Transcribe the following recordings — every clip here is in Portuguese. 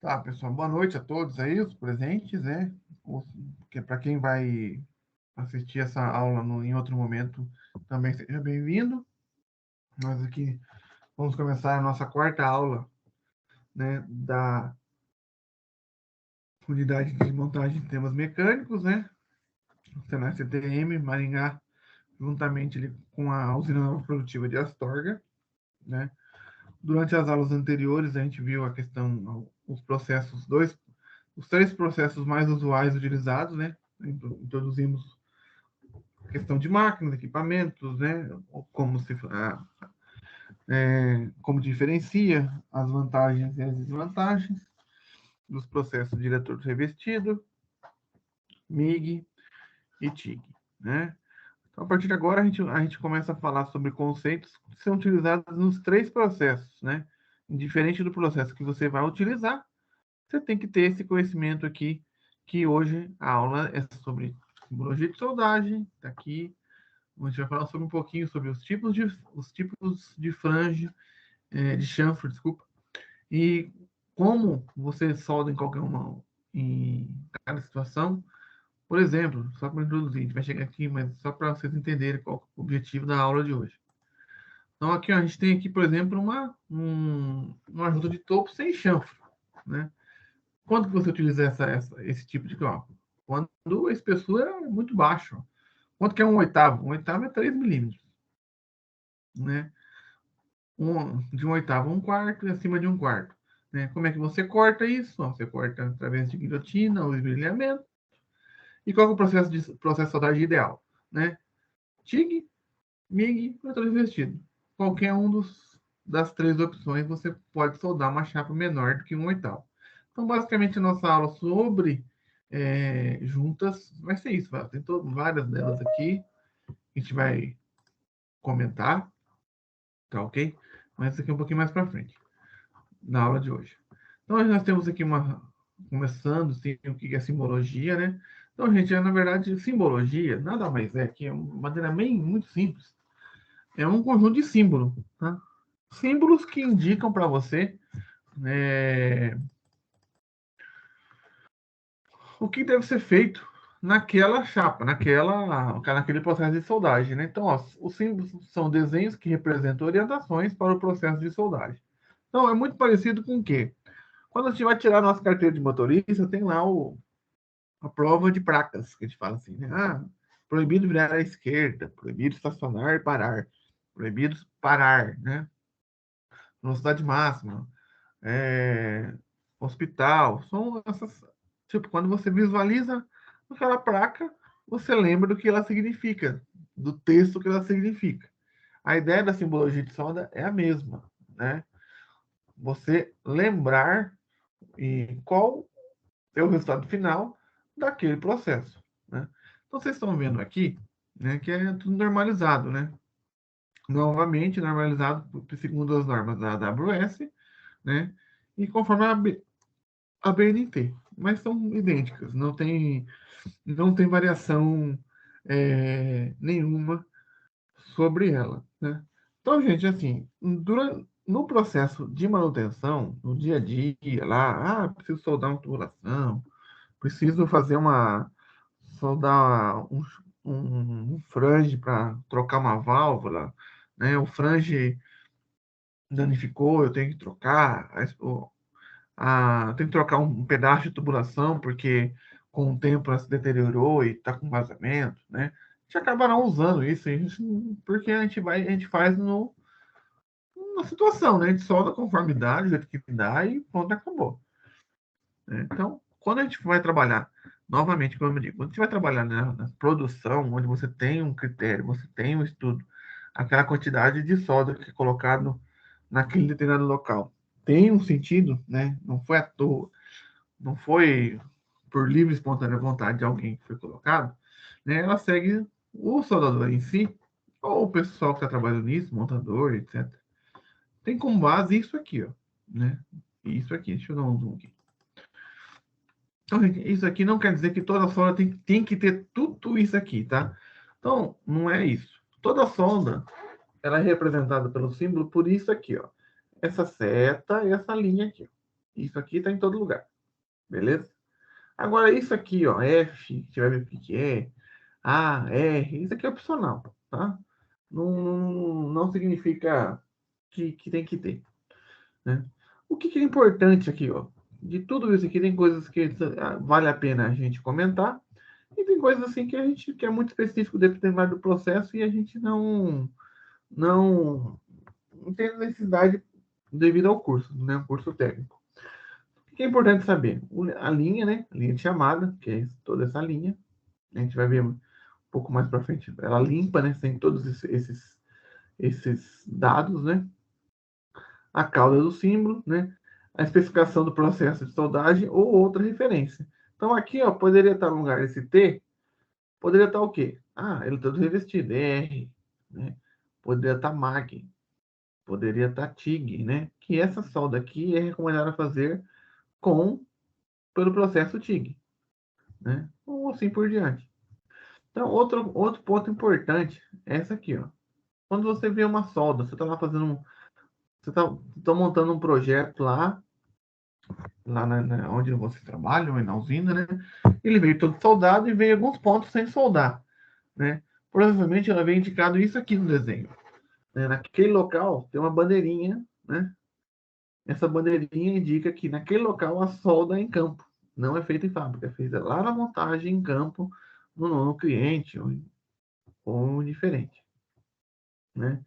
Tá, pessoal, boa noite a todos aí, os presentes, né? Para quem vai assistir essa aula em outro momento, também seja bem-vindo. Nós aqui vamos começar a nossa quarta aula, né, da unidade de montagem de sistemas mecânicos, né? Senai CTM, Maringá, juntamente ali com a usina nova produtiva de Astorga, né? Durante as aulas anteriores, a gente viu a questão, os três processos mais usuais utilizados, né? Introduzimos a questão de máquinas, equipamentos, né? Como diferencia as vantagens e as desvantagens dos processos diretor revestido, MIG e TIG, né? Então, a partir de agora, a gente começa a falar sobre conceitos que são utilizados nos três processos, né? Indiferente do processo que você vai utilizar, você tem que ter esse conhecimento aqui, que hoje a aula é sobre simbologia de soldagem, tá aqui. A gente vai falar sobre um pouquinho sobre os tipos de flange, de chanfre, desculpa, e como você solda em cada situação. Por exemplo, só para introduzir, a gente vai chegar aqui, mas só para vocês entenderem qual é o objetivo da aula de hoje. Então, aqui ó, a gente tem aqui, por exemplo, uma junta de topo sem chanfre, né? Quando que você utiliza esse tipo de cálculo? Quando a espessura é muito baixa. Quanto que é um oitavo? Um oitavo é 3 milímetros, né? De um oitavo a um quarto e acima de um quarto. Né? Como é que você corta isso? Você corta através de guilhotina ou esmerilhamento. E qual é o processo de soldagem ideal? Né? TIG, MIG, metal revestido. Qualquer das três opções você pode soldar uma chapa menor do que um oitavo. Então, basicamente, a nossa aula sobre juntas vai ser isso. Tem várias delas aqui. A gente vai comentar, tá ok? Mas isso aqui é um pouquinho mais para frente, na aula de hoje. Então, nós temos aqui começando, sim, o que é simbologia, né? Então, gente, na verdade, simbologia nada mais é que uma maneira bem muito simples. É um conjunto de símbolos, tá? Símbolos que indicam para você o que deve ser feito naquela chapa, naquele processo de soldagem, né? Então, ó, os símbolos são desenhos que representam orientações para o processo de soldagem. Então, é muito parecido com o quê? Quando a gente vai tirar a nossa carteira de motorista, tem lá a prova de placas, que a gente fala assim, né? Ah, proibido virar à esquerda, proibido estacionar e parar, proibido parar, né? Velocidade máxima, é, hospital, são essas. Tipo, quando você visualiza aquela placa, você lembra do que ela significa, do texto que ela significa. A ideia da simbologia de solda é a mesma, né? Você lembrar qual é o resultado final daquele processo, né? Então, vocês estão vendo aqui, né, que é tudo normalizado, né? Novamente, normalizado segundo as normas da AWS, né? E conforme a BNT, mas são idênticas, não tem variação nenhuma sobre ela, né? Então, gente, assim, no processo de manutenção, no dia a dia, lá, preciso soldar uma tubulação, preciso soldar um flange para trocar uma válvula, né? O flange danificou, eu tenho que trocar, tem que trocar um pedaço de tubulação, porque com o tempo ela se deteriorou e está com vazamento, né? A gente acaba não usando isso, porque a gente faz na situação, né? A gente solda a conformidade, do jeito que dá e pronto, acabou. Né? Então, quando a gente vai trabalhar, novamente, como eu digo, quando a gente vai trabalhar na produção, onde você tem um critério, você tem um estudo, aquela quantidade de solda que é colocado naquele determinado local tem um sentido, né? Não foi à toa, não foi por livre e espontânea vontade de alguém que foi colocado, né? Ela segue o soldador em si, ou o pessoal que está trabalhando nisso, montador, etc. Tem como base isso aqui, ó, né? Isso aqui, deixa eu dar um zoom aqui. Então, gente, isso aqui não quer dizer que toda solda tem que ter tudo isso aqui, tá? Então, não é isso. Toda solda, ela é representada pelo símbolo por isso aqui, ó. Essa seta e essa linha aqui. Isso aqui está em todo lugar, beleza? Agora, isso aqui, ó, F, que você vai ver o que é, A, R, isso aqui é opcional, tá? Não significa que tem que ter, né? O que é importante aqui, ó? De tudo isso aqui, tem coisas que vale a pena a gente comentar, e tem coisas assim que a gente que é muito específico dependendo do processo e a gente não tem necessidade devido ao curso, né? O curso técnico. O que é importante saber? A linha, né? A linha de chamada, que é toda essa linha. A gente vai ver um pouco mais para frente. Ela limpa, né? Tem todos esses dados, né? A cauda do símbolo, né? A especificação do processo de soldagem ou outra referência. Então aqui, ó, poderia estar no lugar desse T, poderia estar o quê? Ah, ele todo revestido, R, né? Poderia estar MAG, poderia estar TIG, né? Que essa solda aqui é recomendada fazer pelo processo TIG, né? Ou assim por diante. Então, outro ponto importante é essa aqui, ó. Quando você vê uma solda, você está lá fazendo você tá montando um projeto lá onde você trabalha, ou na usina, né? Ele veio todo soldado e veio alguns pontos sem soldar, né? Provavelmente ela veio indicado isso aqui no desenho, né? Naquele local tem uma bandeirinha, né? Essa bandeirinha indica que naquele local a solda é em campo, não é feita em fábrica, é feita lá na montagem em campo, no cliente ou diferente, né?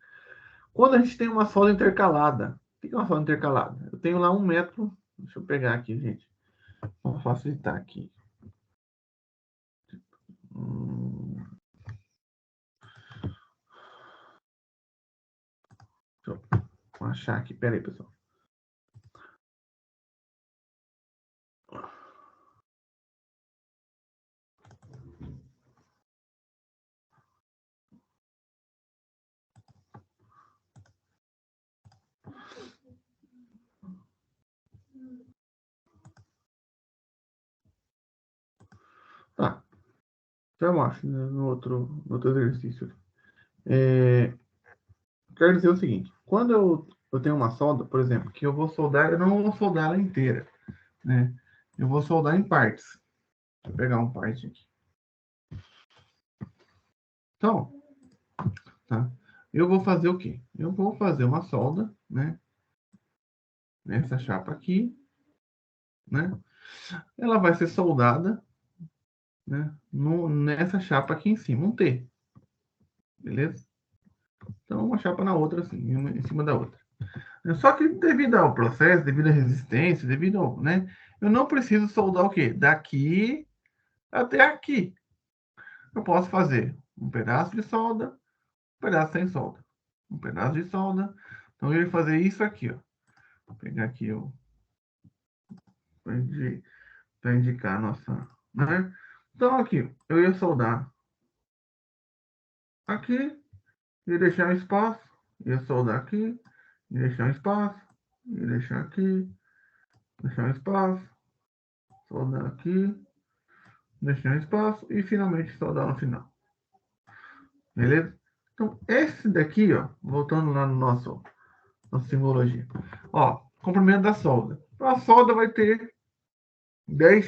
Quando a gente tem uma solda intercalada, o que é uma solda intercalada? Eu tenho lá 1 metro, deixa eu pegar aqui, gente, vou facilitar aqui. Deixa eu achar aqui, peraí, pessoal. Tá, já mostro no outro exercício. Quero dizer o seguinte, quando eu tenho uma solda, por exemplo, que eu vou soldar, eu não vou soldar ela inteira, né? Eu vou soldar em partes. Vou pegar um parte aqui. Então, tá? Eu vou fazer o quê? Eu vou fazer uma solda, né? Nessa chapa aqui, né? Ela vai ser soldada, né? Nessa chapa aqui em cima, um T, beleza? Então, uma chapa na outra, assim, uma em cima da outra. Só que devido ao processo, devido à resistência, devido ao, né? Eu não preciso soldar o quê? Daqui até aqui. Eu posso fazer um pedaço de solda, um pedaço sem solda. Um pedaço de solda. Então, eu ia fazer isso aqui, ó. Vou pegar aqui para indicar a nossa, né? Então, aqui, eu ia soldar aqui, ia deixar um espaço, ia soldar aqui, ia deixar um espaço, ia deixar aqui, deixar um espaço, soldar aqui, deixar um espaço e finalmente soldar no final. Beleza? Então, esse daqui, ó, voltando lá no nossa simbologia. Ó, comprimento da solda. Então, a solda vai ter 10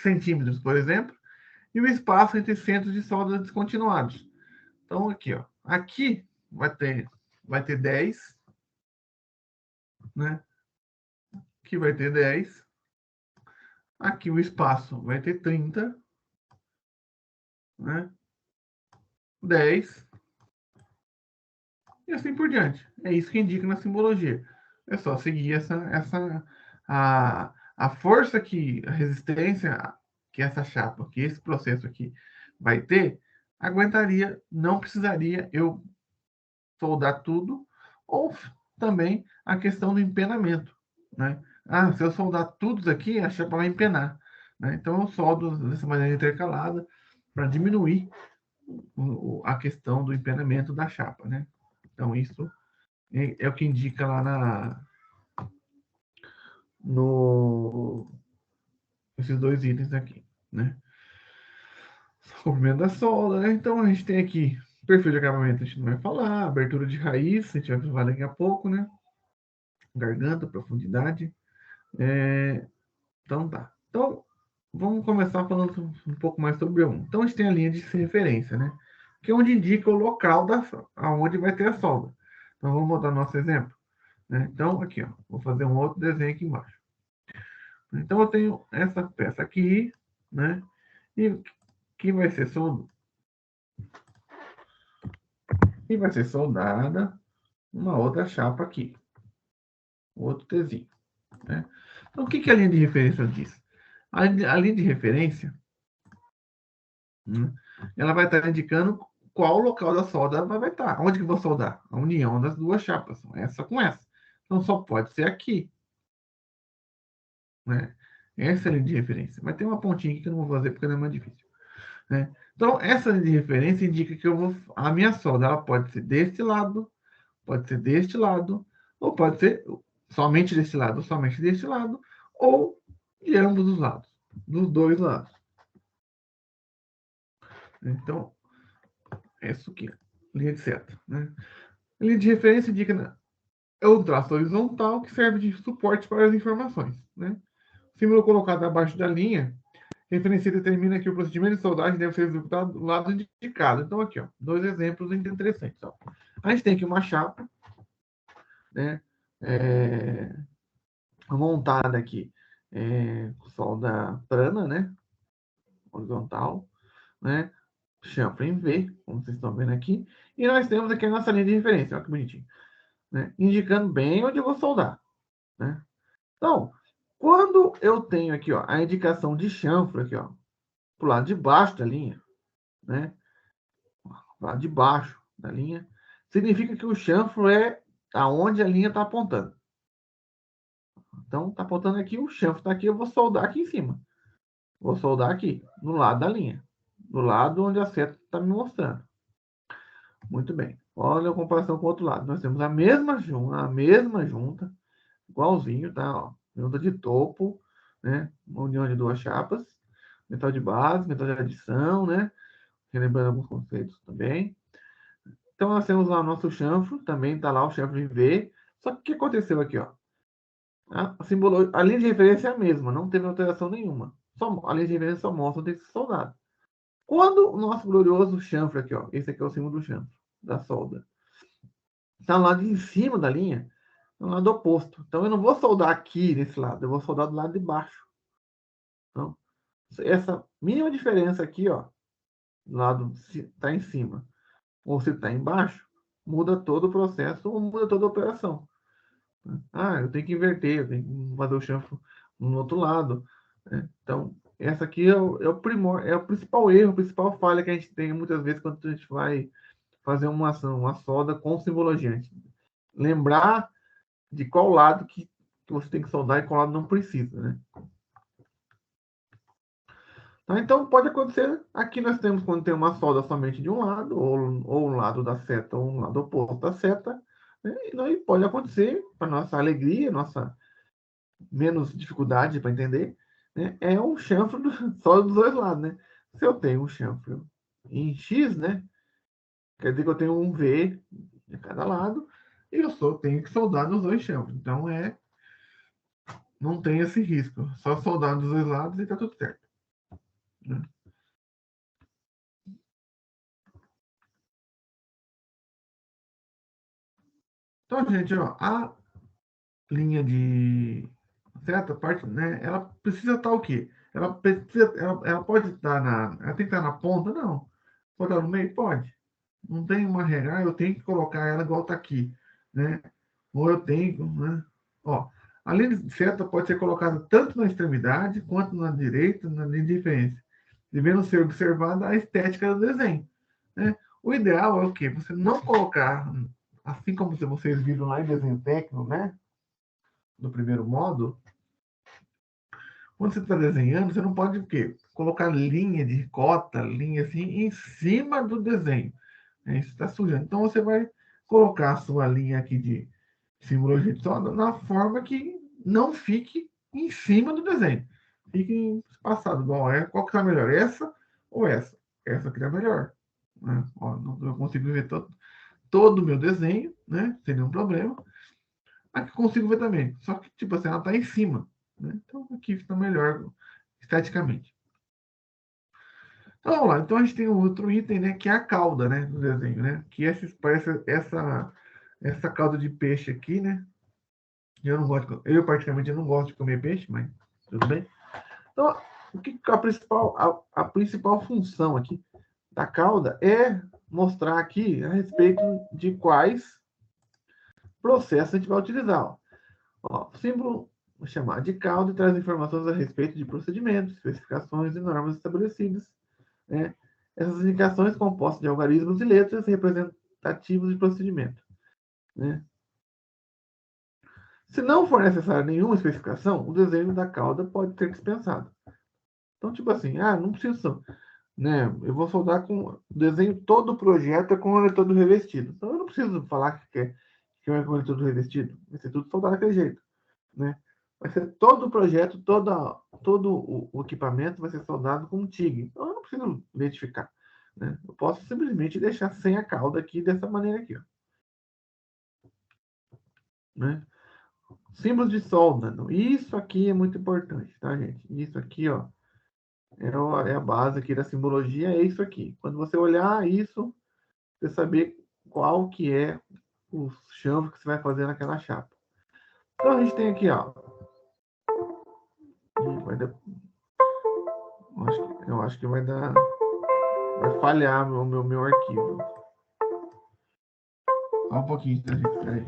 centímetros, por exemplo, e o espaço entre centros de solda descontinuados. Então, aqui, ó. Aqui vai ter 10, né? Aqui vai ter 10. Aqui o espaço vai ter 30, né? 10. E assim por diante. É isso que indica na simbologia. É só seguir a força a resistência que essa chapa, que esse processo aqui vai ter, aguentaria, não precisaria eu soldar tudo, ou também a questão do empenamento, né? Ah, se eu soldar tudo aqui, a chapa vai empenar, né? Então eu soldo dessa maneira intercalada para diminuir a questão do empenamento da chapa, né? Então isso é o que indica lá no esses dois itens aqui, né? Comprimento da solda, né? Então a gente tem aqui perfil de acabamento, a gente não vai falar, abertura de raiz, a gente vai falar daqui a pouco, né? Garganta, profundidade, Então tá. Então, vamos começar falando um pouco mais sobre o 1. Então, a gente tem a linha de referência, né? Que é onde indica o local aonde vai ter a solda. Então, vamos botar nosso exemplo. Né? Então, aqui, ó, vou fazer um outro desenho aqui embaixo. Então, eu tenho essa peça aqui, né? E que vai ser soldada uma outra chapa aqui. Outro Tzinho. Né? Então, o que a linha de referência diz? A linha de referência, né, ela vai estar indicando qual local da solda ela vai estar. Onde que eu vou soldar? A união das duas chapas. Essa com essa. Então, só pode ser aqui. Né? Essa é a linha de referência. Mas tem uma pontinha aqui que eu não vou fazer porque não é mais difícil. Né? Então, essa linha de referência indica que a minha solda ela pode ser deste lado, pode ser deste lado, ou pode ser somente deste lado, somente deste lado, ou de ambos os lados, dos dois lados. Então, isso aqui, linha de seta. Né? A linha de referência indica é o traço horizontal que serve de suporte para as informações. Né? O símbolo colocado abaixo da linha referência determina que o procedimento de soldagem deve ser executado do lado indicado. Então, aqui, ó, dois exemplos interessantes. Ó. A gente tem aqui uma chapa, né, montada aqui, solda plana, né, horizontal, né, chanfre em V, como vocês estão vendo aqui, e nós temos aqui a nossa linha de referência, olha que bonitinho, né, indicando bem onde eu vou soldar, né. Então, quando eu tenho aqui, ó, a indicação de chanfre aqui, ó, pro lado de baixo da linha, né, lá de baixo da linha, significa que o chanfro é aonde a linha está apontando. Então, está apontando aqui, o chanfro está aqui, eu vou soldar aqui em cima. Vou soldar aqui, no lado da linha. Do lado onde a seta está me mostrando. Muito bem. Olha a comparação com o outro lado. Nós temos a mesma junta, igualzinho, tá? Ó, junta de topo, né? Uma união de duas chapas. Metal de base, metal de adição, né? Relembrando alguns conceitos também. Então, nós temos lá o nosso chanfro, também está lá o chanfro em V. Só que o que aconteceu aqui, ó? A linha de referência é a mesma, não teve alteração nenhuma. A linha de referência só mostra onde tem que ser soldado. Quando o nosso glorioso chanfro aqui, ó, esse aqui é o símbolo do chanfro, da solda, está lá de cima da linha, no lado oposto. Então, eu não vou soldar aqui nesse lado, eu vou soldar do lado de baixo. Então, essa mínima diferença aqui, ó, do lado está em cima, ou se está embaixo, muda todo o processo ou muda toda a operação. Eu tenho que inverter, eu tenho que fazer o chanfro no outro lado. Né? Então, essa aqui é o principal erro, a principal falha que a gente tem muitas vezes quando a gente vai fazer uma ação, uma solda com simbologia. Lembrar de qual lado que você tem que soldar e qual lado não precisa. Né? Então, pode acontecer, aqui nós temos quando tem uma solda somente de um lado, ou um lado da seta, ou um lado oposto da seta, né? E aí pode acontecer, para nossa alegria, nossa menos dificuldade para entender, né? É um chanfro só dos dois lados, né? Se eu tenho um chanfro em X, né? Quer dizer que eu tenho um V de cada lado, e tenho que soldar nos dois chanfros. Então, não tem esse risco. Só soldar dos dois lados e está tudo certo. Né? Então, gente, ó, a linha de certa parte, né? Ela precisa estar o quê? Ela pode estar ela tem que estar na ponta? Não. Pode estar no meio? Pode. Não tem uma regra, eu tenho que colocar ela igual está aqui, né? Ou eu tenho, né? Ó, a linha de seta pode ser colocada tanto na extremidade quanto na direita, na linha de referência, devendo ser observada a estética do desenho, né? O ideal é o quê? Você não colocar, assim como vocês viram lá em desenho técnico, né? Do primeiro modo, quando você está desenhando, você não pode o quê? Colocar linha de ricota, linha assim, em cima do desenho. Isso está sujando. Então, você vai colocar a sua linha aqui de simbologia de solda na forma que não fique em cima do desenho. Fique espaçado. Igual qual que está melhor? Essa ou essa? Essa aqui está melhor. Né? Ó, eu consigo ver todo o meu desenho, né? Sem nenhum problema. Aqui eu consigo ver também. Só que, tipo assim, ela está em cima. né? Então, aqui fica melhor esteticamente. Então, vamos lá. Então, a gente tem um outro item, né, que é a cauda, né, do desenho, né? Que essa cauda de peixe aqui, né? Particularmente, eu não gosto de comer peixe, mas tudo bem. Então, o que a principal função aqui da cauda é mostrar aqui a respeito de quais processos a gente vai utilizar. Ó, o símbolo chamado de cauda traz informações a respeito de procedimentos, especificações e normas estabelecidas, né? Essas indicações compostas de algarismos e letras representativos de procedimento, né? Se não for necessária nenhuma especificação, o desenho da cauda pode ser dispensado. Então, tipo assim, não preciso, né? Eu vou soldar com o desenho todo o projeto é com o todo revestido. Então, eu não preciso falar que é com todo revestido. Vai ser tudo soldado daquele jeito, né? Vai ser todo o projeto, todo o equipamento vai ser soldado com um TIG. Então, eu não preciso identificar, né? Eu posso simplesmente deixar sem a cauda aqui dessa maneira aqui, ó, né? Símbolos de solda. Isso aqui é muito importante, tá, gente? Isso aqui, ó, é a base aqui da simbologia, é isso aqui. Quando você olhar isso, você saber qual que é o chanfro que você vai fazer naquela chapa. Então a gente tem aqui, ó. Eu acho que vai dar. Vai falhar meu arquivo. Só um pouquinho, tá, gente? Peraí.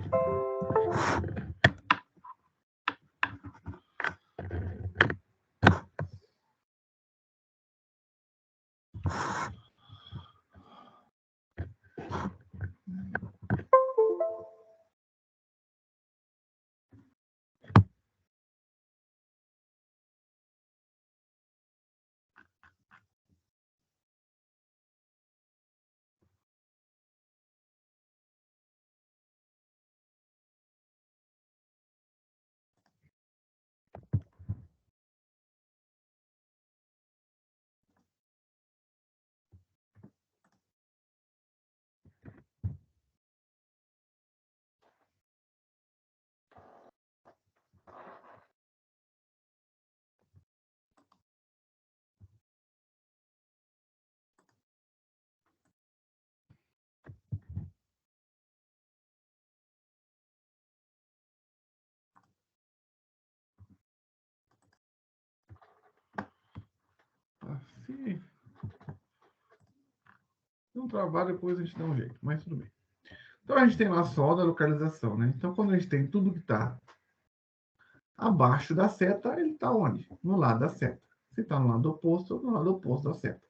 Se não trabalha, depois a gente dá um jeito, mas tudo bem. Então a gente tem lá só da localização, né? Então quando a gente tem tudo que está abaixo da seta, ele está onde? No lado da seta. Se está no lado oposto, no lado oposto da seta.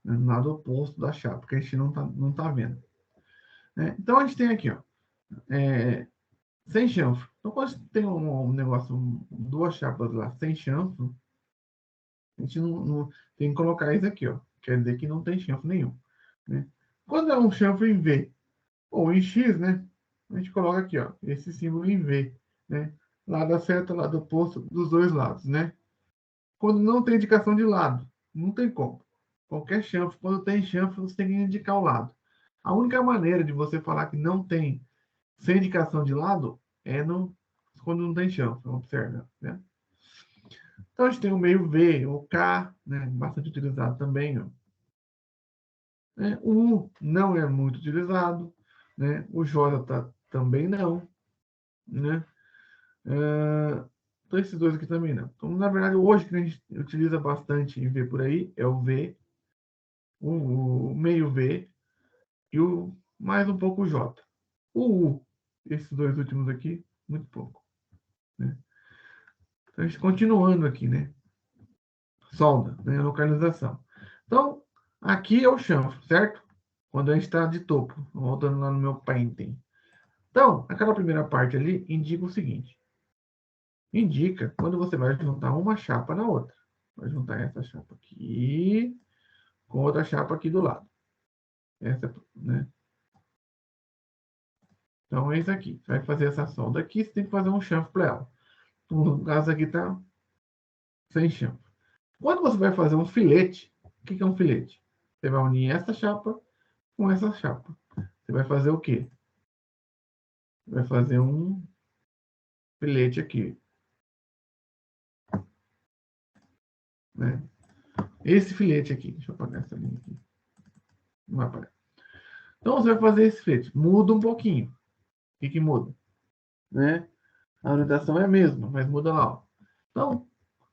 Né? No lado oposto da chapa, que a gente não tá vendo. Né? Então a gente tem aqui, ó, sem chanfro. Então quando a gente tem um negócio, duas chapas lá sem chanfro, a gente não tem que colocar isso aqui, ó. Quer dizer que não tem chanfro nenhum. Né? Quando é um chanfro em V ou em X, né? A gente coloca aqui, ó, esse símbolo em V, né? Lado da seta, lado oposto, dos dois lados, né? Quando não tem indicação de lado, não tem como. Qualquer chanfro, quando tem chanfro, você tem que indicar o lado. A única maneira de você falar que não tem sem indicação de lado é quando não tem chanfro, observa, né? Então a gente tem o meio V, o K, né? Bastante utilizado também, ó. O U não é muito utilizado, né? O J também não, né? Então esses dois aqui também não. Então, na verdade, hoje que a gente utiliza bastante em V por aí é o V, o meio V e o mais um pouco o J. O U, esses dois últimos aqui, muito pouco. Né? Então, a gente continuando aqui, né? Solda, né? Localização. Então, aqui é o chanfro, certo? Quando a gente está de topo, voltando lá no meu Painting. Então, aquela primeira parte ali indica o seguinte. Indica quando você vai juntar uma chapa na outra. Vai juntar essa chapa aqui com outra chapa aqui do lado. Essa, né? Então, é isso aqui. Você vai fazer essa solda aqui, você tem que fazer um chanfro para ela. No caso aqui está sem chanfro. Quando você vai fazer um filete, o que é um filete? Você vai unir essa chapa com essa chapa. Você vai fazer o quê? Vai fazer um filete aqui. né? Esse filete aqui, deixa eu apagar essa linha aqui. Não vai apagar. Então, você vai fazer esse filete. Muda um pouquinho. O que que muda? Né? A orientação é a mesma, mas muda lá, ó. Então,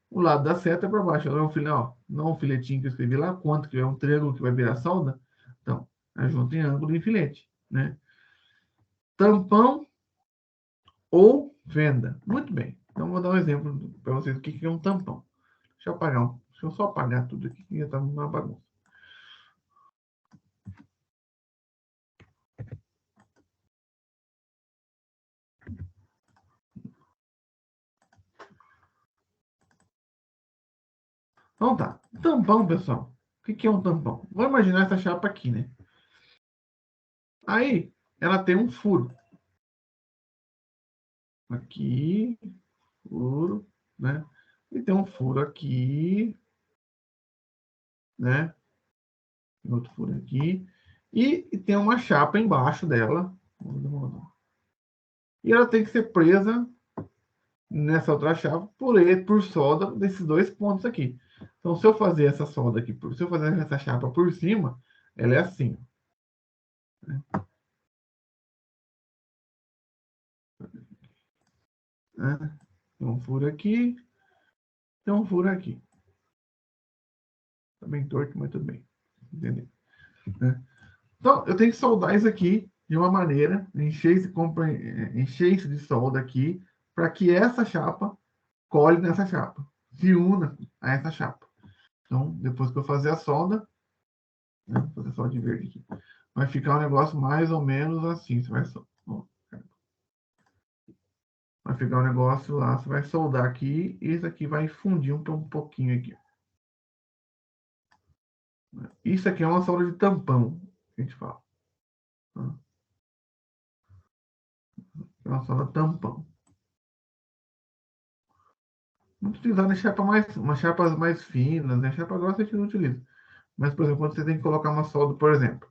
o lado da seta é para baixo. Não é um filete, ó, não é um filetinho que eu escrevi lá, quanto que é um triângulo que vai virar solda. Então, junta em ângulo e filete, né? Tampão ou venda. Muito bem. Então, vou dar um exemplo para vocês do que é um tampão. Deixa eu só apagar tudo aqui, que já está uma bagunça. Então tá. Tampão, pessoal. O que é um tampão? Vou imaginar essa chapa aqui, né? Aí, ela tem um furo. Aqui, furo, né? E tem um furo aqui, né? Tem outro furo aqui. E tem uma chapa embaixo dela. E ela tem que ser presa nessa outra chapa por solda desses dois pontos aqui. Então, se eu fazer essa solda aqui, se eu fazer essa chapa por cima, ela é assim. Né? Tem um furo aqui, tem um furo aqui. Tá bem torto, mas tudo bem. Entendeu? Né? Então, eu tenho que soldar isso aqui de uma maneira, encher isso de solda aqui, para que essa chapa cole nessa chapa, se una a essa chapa. Então, depois que eu fazer a solda, né, vou fazer solda de verde aqui, vai ficar um negócio mais ou menos assim. Você vai ficar um negócio lá, você vai soldar aqui, e isso aqui vai fundir um pouquinho aqui. Isso aqui é uma solda de tampão, que a gente fala. Tá? É uma solda tampão. Muito utilizado em umas chapas mais finas, né? Chapa grossa a gente não utiliza. Mas, por exemplo, quando você tem que colocar uma solda, por exemplo,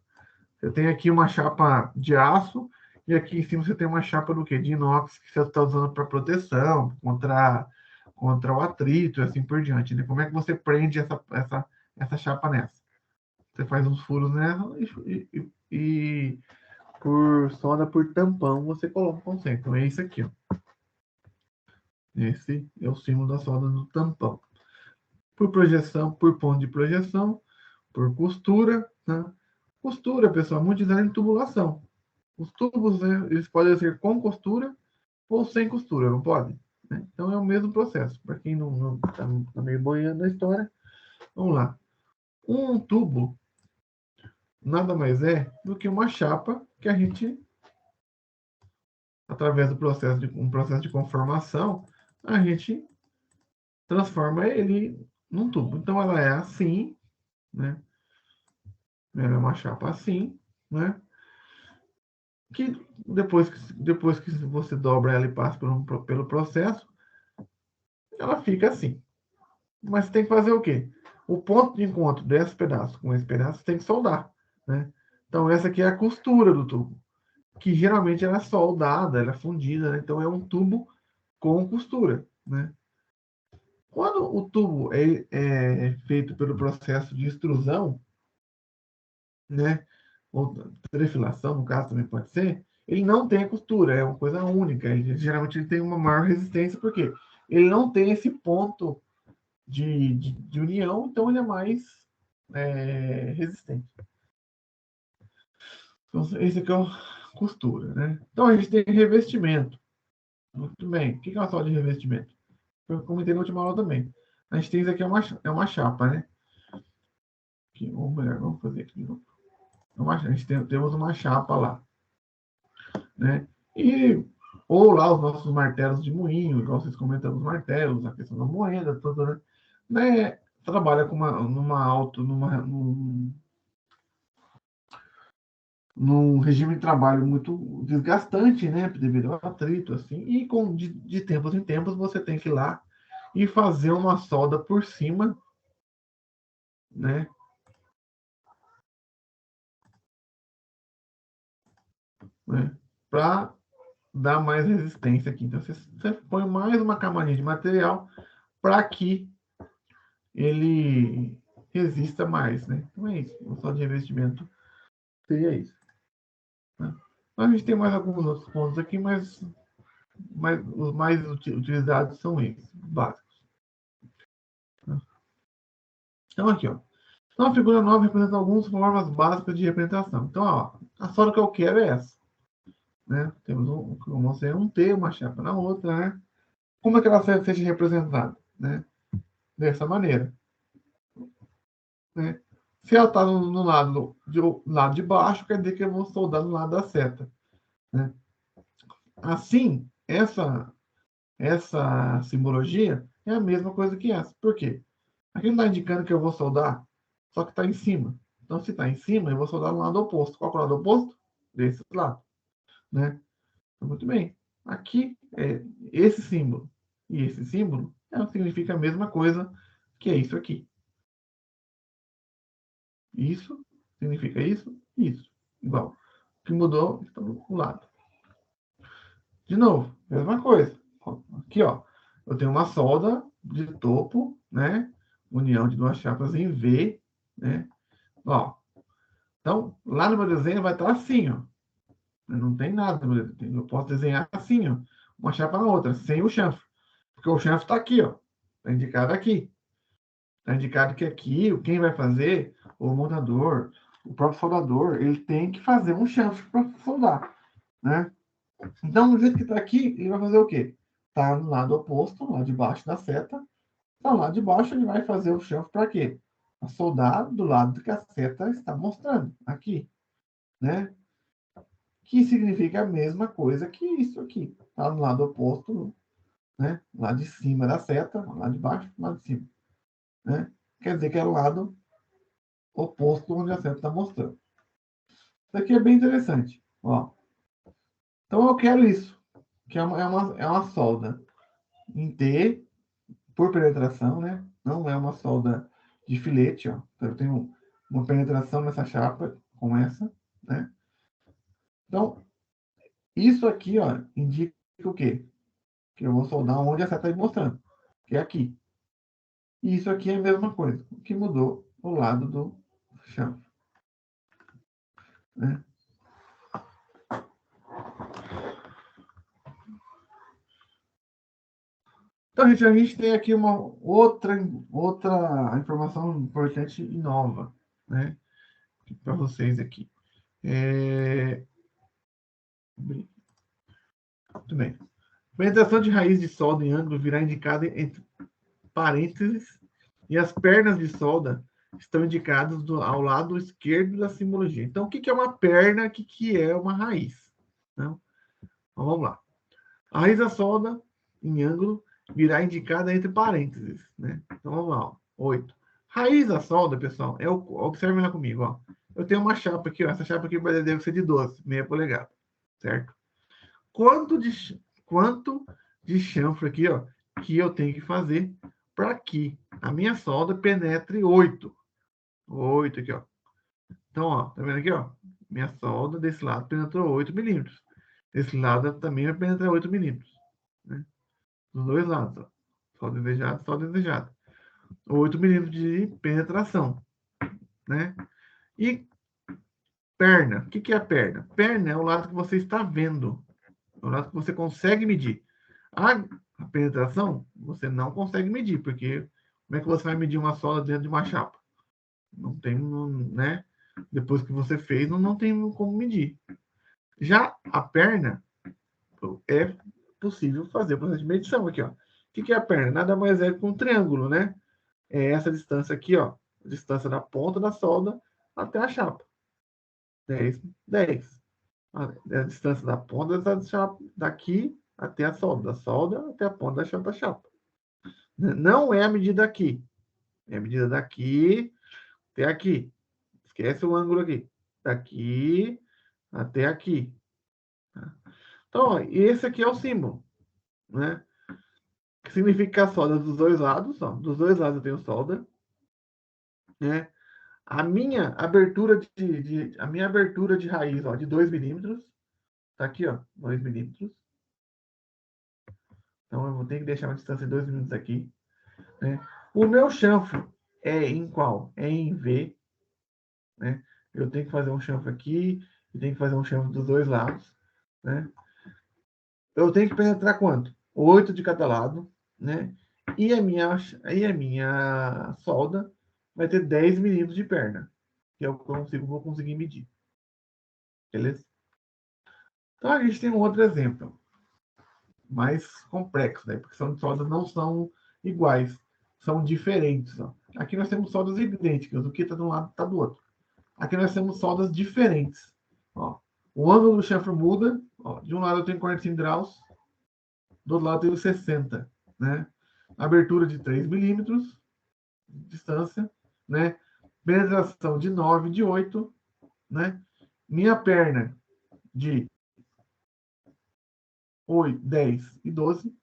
você tem aqui uma chapa de aço e aqui em cima você tem uma chapa do quê? De inox que você está usando para proteção, contra o atrito e assim por diante. Né? Como é que você prende essa chapa nessa? Você faz uns furos nela e por solda por tampão você coloca o conceito. Então é isso aqui, ó. Esse é o símbolo da solda do tampão. Por projeção, por ponto de projeção, por costura, né? Costura, pessoal, muito usado em tubulação. Os tubos, né, eles podem ser com costura ou sem costura, não pode? Né? Então é o mesmo processo. Para quem não tá meio boiando na história, vamos lá. Um tubo nada mais é do que uma chapa que a gente, através do processo de conformação, a gente transforma ele num tubo. Então ela é assim, né? Ela é uma chapa assim, né? Que depois que você dobra ela e passa pelo processo, ela fica assim. Mas tem que fazer o quê? O ponto de encontro desse pedaço com esse pedaço tem que soldar, né? Então essa aqui é a costura do tubo, que geralmente ela é soldada, ela é fundida, né? Então é um tubo com costura, né? Quando o tubo é feito pelo processo de extrusão, né? Ou trefilação, no caso também pode ser, ele não tem a costura, é uma coisa única. Geralmente ele tem uma maior resistência, porque ele não tem esse ponto de união, então ele é mais resistente. Então, esse aqui é o costura, né? Então a gente tem revestimento. Muito bem. O que é uma sala de revestimento? Eu comentei na última aula também. A gente tem isso aqui, é uma chapa, né? Aqui, ou melhor, vamos fazer aqui de novo. A gente temos uma chapa lá, né? E ou lá os nossos martelos de moinho, igual vocês comentaram, os martelos, a questão da moeda, toda, né? Trabalha com num regime de trabalho muito desgastante, né? Devido ao atrito, assim, e de tempos em tempos você tem que ir lá e fazer uma solda por cima, né? Para dar mais resistência aqui. Então você põe mais uma camadinha de material para que ele resista mais, né? Então é isso. O solda de revestimento seria isso. Né? Então, a gente tem mais alguns outros pontos aqui, mas os mais utilizados são esses, básicos. Né? Então, aqui, ó. Então, a figura 9 representa algumas formas básicas de representação. Então, ó, a solda que eu quero é essa. Né? Temos um T, uma chapa na outra, né? Como é que ela seja representada? Né? Dessa maneira. Né? Se ela está no lado de baixo, quer dizer que eu vou soldar no lado da seta. Né? Assim, essa simbologia é a mesma coisa que essa. Por quê? Aqui não está indicando que eu vou soldar, só que está em cima. Então, se está em cima, eu vou soldar no lado oposto. Qual é o lado oposto? Desse lado. Né? Então, muito bem. Aqui, esse símbolo e esse símbolo significa a mesma coisa que é isso aqui. Isso significa isso, isso. Igual. O que mudou está do lado. De novo, mesma coisa. Aqui, ó. Eu tenho uma solda de topo, né? União de duas chapas em V, né? Ó. Então, lá no meu desenho vai estar assim, ó. Não tem nada. Eu posso desenhar assim, ó. Uma chapa na outra, sem o chanfre. Porque o chanfre está aqui, ó. Está indicado aqui. Está indicado que aqui, quem vai fazer, o montador, o próprio soldador, ele tem que fazer um chanfre para soldar, né? Então, do jeito que está aqui, ele vai fazer o quê? Está no lado oposto, lá de baixo da seta. Então, lá de baixo, ele vai fazer o chanfre para quê? Para soldar do lado que a seta está mostrando, aqui, né? Que significa a mesma coisa que isso aqui. Está no lado oposto, né? Lá de cima da seta, lá de baixo, lá de cima, né? Quer dizer que é o lado oposto onde a seta está mostrando. Isso aqui é bem interessante. Ó. Então eu quero isso, que é uma solda em T por penetração, né? Não é uma solda de filete, ó. Então, eu tenho uma penetração nessa chapa com essa, né? Então, isso aqui, ó, indica o quê? Que eu vou soldar onde a seta está mostrando, que é aqui. E isso aqui é a mesma coisa. O que mudou o lado do chanfre, né? Então, a gente tem aqui uma outra informação importante e nova, né? Para vocês aqui. Muito bem. Penetração de raiz de solda em ângulo virá indicada entre parênteses e as pernas de solda estão indicadas ao lado esquerdo da simbologia. Então, o que é uma perna? O que é uma raiz? Então, vamos lá. A raiz da solda em ângulo virá indicada entre parênteses, né? Então, vamos lá. 8. Raiz da solda, pessoal, observe lá comigo, ó. Eu tenho uma chapa aqui, ó. Essa chapa aqui deve ser de 12, meia polegada, certo? Quanto de chanfre aqui, ó, que eu tenho que fazer para que a minha solda penetre 8. 8 aqui, ó. Então, ó, tá vendo aqui, ó? Minha solda desse lado penetrou 8 milímetros. Desse lado também vai penetrar 8 milímetros. Né? Dos dois lados, ó. Solda desejada, solda desejada. 8 milímetros de penetração. Né? E perna. O que é a perna? Perna é o lado que você está vendo. É o lado que você consegue medir. A penetração, você não consegue medir, porque como é que você vai medir uma solda dentro de uma chapa? Não tem, né? Depois que você fez, não tem como medir. Já a perna, é possível fazer o processo de medição aqui, ó. O que é a perna? Nada mais é que um triângulo, né? É essa distância aqui, ó. A distância da ponta da solda até a chapa. 10, 10. A distância da ponta da chapa, daqui até a solda. Da solda até a ponta da chapa. Não é a medida aqui. É a medida daqui até aqui. Esquece o ângulo aqui. Daqui até aqui. Então, ó, esse aqui é o símbolo, né? Que significa a solda dos dois lados, ó. Dos dois lados eu tenho solda, né? A minha abertura de raiz, ó, de 2 milímetros, tá aqui, ó, 2 milímetros. Então eu vou ter que deixar uma distância de 2 milímetros aqui, né? O meu chanfro é em qual? É em V, né? Eu tenho que fazer um chanfro aqui e tenho que fazer um chanfro dos dois lados, né? Eu tenho que penetrar quanto? 8 de cada lado, né? E a minha solda vai ter 10 milímetros de perna, que é o que vou conseguir medir. Beleza? Então a gente tem um outro exemplo, mais complexo, né? Porque são soldas não são iguais, são diferentes. Ó. Aqui nós temos soldas idênticas, o que está de um lado está do outro. Aqui nós temos soldas diferentes. Ó. O ângulo do chanfro muda. Ó. De um lado eu tenho 45 graus, do outro lado eu tenho 60. Né? Abertura de 3 milímetros, distância. Né? Penetração de 9, de 8. Né? Minha perna de 8, 10 e 12.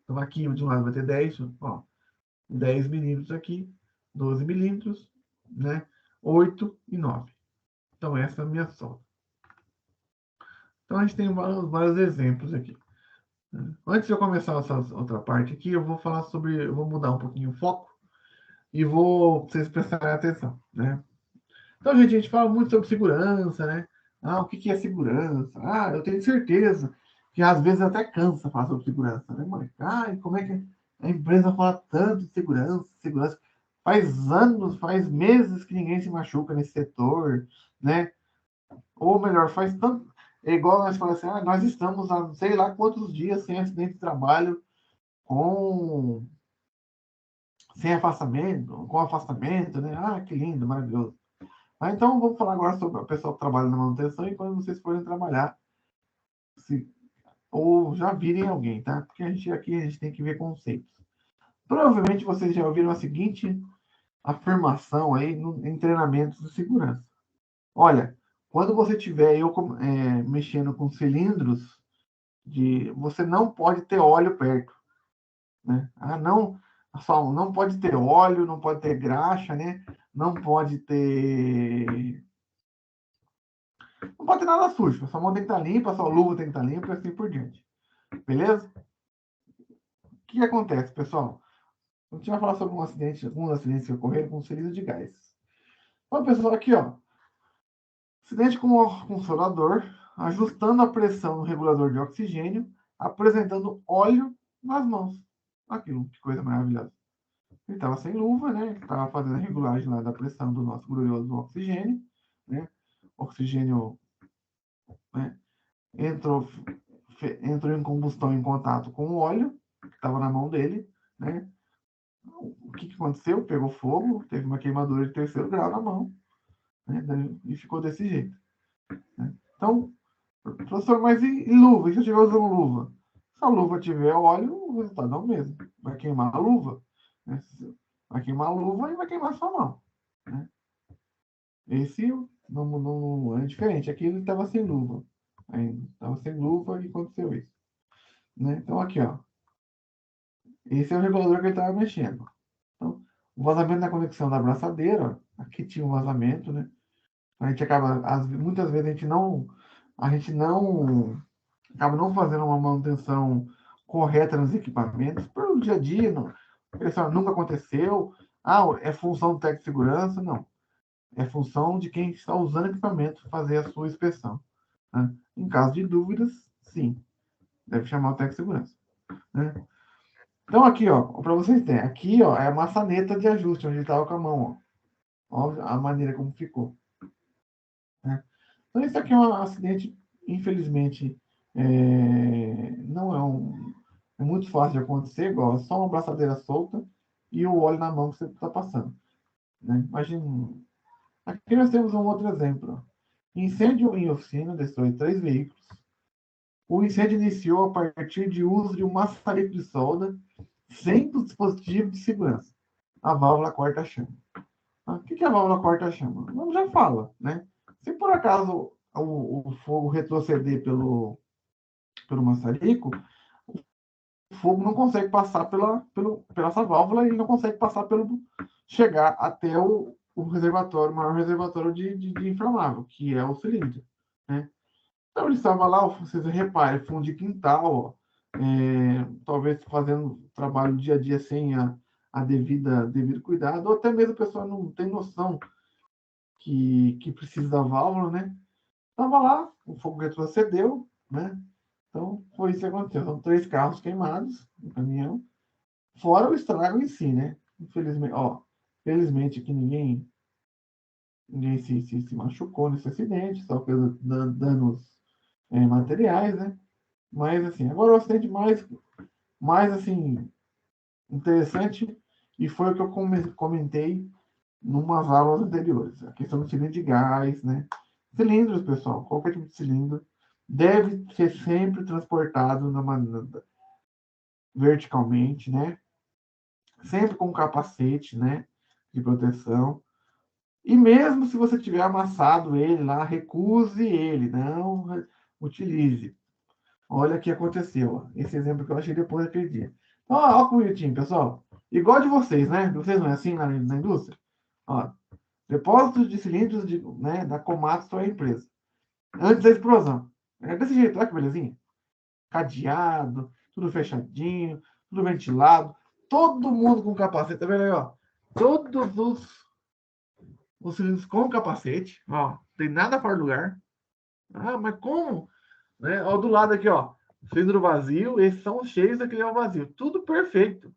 Então aqui de um lado vai ter 10, ó, 10 milímetros aqui, 12 milímetros, né? 8 e 9. Então essa é a minha solda. Então a gente tem vários exemplos aqui. Antes de eu começar essa outra parte aqui, eu vou mudar um pouquinho o foco e vou vocês prestarem atenção, né? Então, gente, a gente fala muito sobre segurança, né? Ah, o que é segurança? Ah, eu tenho certeza que às vezes até cansa falar sobre segurança, né, mãe? Ah, e como é que a empresa fala tanto de segurança, segurança? Faz anos, faz meses que ninguém se machuca nesse setor, né? Ou melhor, faz tanto. É igual nós falamos assim, ah, nós estamos há sei lá quantos dias sem acidente de trabalho, com com afastamento, né? Ah, que lindo, maravilhoso. Ah, então vamos falar agora sobre o pessoal que trabalha na manutenção e quando vocês forem trabalhar, se, ou já virem alguém, tá? Porque a gente tem que ver conceitos. Provavelmente vocês já ouviram a seguinte afirmação aí em treinamentos de segurança. Olha, quando você tiver mexendo com cilindros, você não pode ter óleo perto, né? Ah, não, só não pode ter óleo, não pode ter graxa, né? Não pode ter nada sujo. A sua mão tem que estar limpa, a sua luva tem que estar limpa e assim por diante. Beleza? O que acontece, pessoal? A gente vai falar sobre alguns acidentes que ocorreram com cilindro de gás. Então, pessoal, aqui, ó. Acidente com soldador, ajustando a pressão no regulador de oxigênio, apresentando óleo nas mãos. Aquilo, que coisa maravilhosa. Ele estava sem luva, né? Estava fazendo a regulagem lá da pressão do nosso glorioso oxigênio, né? Oxigênio, né? Entrou em combustão em contato com o óleo que estava na mão dele, né? O que aconteceu? Pegou fogo, teve uma queimadura de 3º grau na mão, né? E ficou desse jeito. Né? Então, professor, mas e luva? E se eu estiver usando luva? Se a luva tiver óleo, o resultado é o mesmo. Vai queimar a luva. Né? Vai queimar a luva e vai queimar a sua mão. Né? Esse não é diferente. Aqui ele estava sem luva. Ainda estava sem luva e aconteceu isso. Né? Então, aqui, ó. Esse é o regulador que ele estava mexendo. Então, o vazamento na conexão da abraçadeira, aqui tinha um vazamento, né? A gente acaba, muitas vezes a gente não acaba não fazendo uma manutenção correta nos equipamentos, pelo dia a dia, não. Pessoal, nunca aconteceu. Ah, é função do técnico de segurança? Não. É função de quem está usando o equipamento fazer a sua inspeção. Né? Em caso de dúvidas, sim, deve chamar o técnico de segurança. Né? Então, aqui, ó, para vocês terem, aqui, ó, é a maçaneta de ajuste, onde ele estava com a mão, ó. Ó a maneira como ficou. Né? Então, isso aqui é um acidente, infelizmente, não é muito fácil de acontecer, igual, é só uma braçadeira solta e o óleo na mão que você está passando. Né? Imagina. Aqui nós temos um outro exemplo. Incêndio em oficina, destrói 3 veículos. O incêndio iniciou a partir de uso de um maçarico de solda sem dispositivo de segurança. A válvula corta-chama. O que é a válvula corta-chama? Não já fala, né? Se por acaso o fogo retroceder pelo maçarico, o fogo não consegue passar pela essa válvula e ele não consegue passar chegar até o reservatório, o maior reservatório de inflamável, que é o cilindro. Né? Então ele estava lá, vocês reparem, fundo de quintal, talvez fazendo trabalho dia a dia sem devido cuidado, ou até mesmo a pessoa não tem noção que precisa da válvula, né? Tava lá, o fogo retrocedeu, né? Então, foi isso que aconteceu. São 3 carros queimados no caminhão, fora o estrago em si, né? Felizmente que ninguém se machucou nesse acidente, só fez danos materiais, né? Mas, assim, agora o acidente mais assim, interessante, e foi o que eu comentei numas aulas anteriores, a questão do cilindro de gás, né? Cilindros, pessoal, qualquer tipo de cilindro, deve ser sempre transportado verticalmente, né? Sempre com capacete, né? De proteção. E mesmo se você tiver amassado ele lá, recuse ele, não utilize. Olha o que aconteceu. Ó. Esse exemplo que eu achei depois daquele dia. Então, ó, que bonitinho, pessoal. Igual de vocês, né? Vocês não é assim na indústria? Ó, depósitos de cilindros né, da Komatsu, a empresa. Antes da explosão. É desse jeito, olha que belezinha. Cadeado, tudo fechadinho, tudo ventilado. Todo mundo com capacete, tá vendo aí, ó? Todos os cilindros com capacete, ó. Tem nada fora do lugar. Ah, mas como? Né? Ó, do lado aqui, ó. Cilindro vazio, esses são os cheios, aquele é o vazio. Tudo perfeito.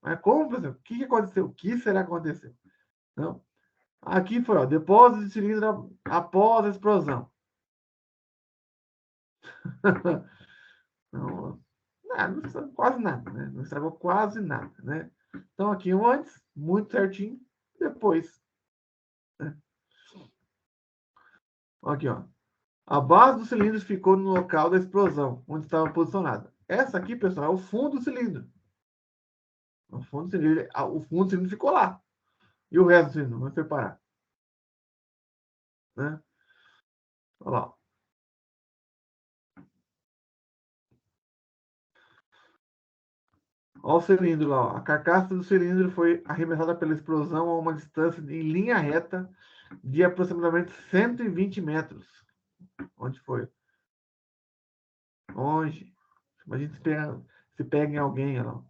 Mas como, pessoal? O que aconteceu? O que será que aconteceu? Não. Aqui foi, ó, depósito de cilindro após a explosão. Não, não estragou quase nada, né? Não estragou quase nada, né? Então, aqui um antes, muito certinho, depois. Né? Aqui, ó. A base dos cilindros ficou no local da explosão, onde estava posicionada. Essa aqui, pessoal, é o fundo do cilindro. O fundo do cilindro ficou lá. E o resto do cilindro, não foi parar. Né? Olha lá. Olha o cilindro lá. Ó. A carcaça do cilindro foi arremessada pela explosão a uma distância em linha reta de aproximadamente 120 metros. Onde foi? Longe. Imagina se pega em alguém. Ó.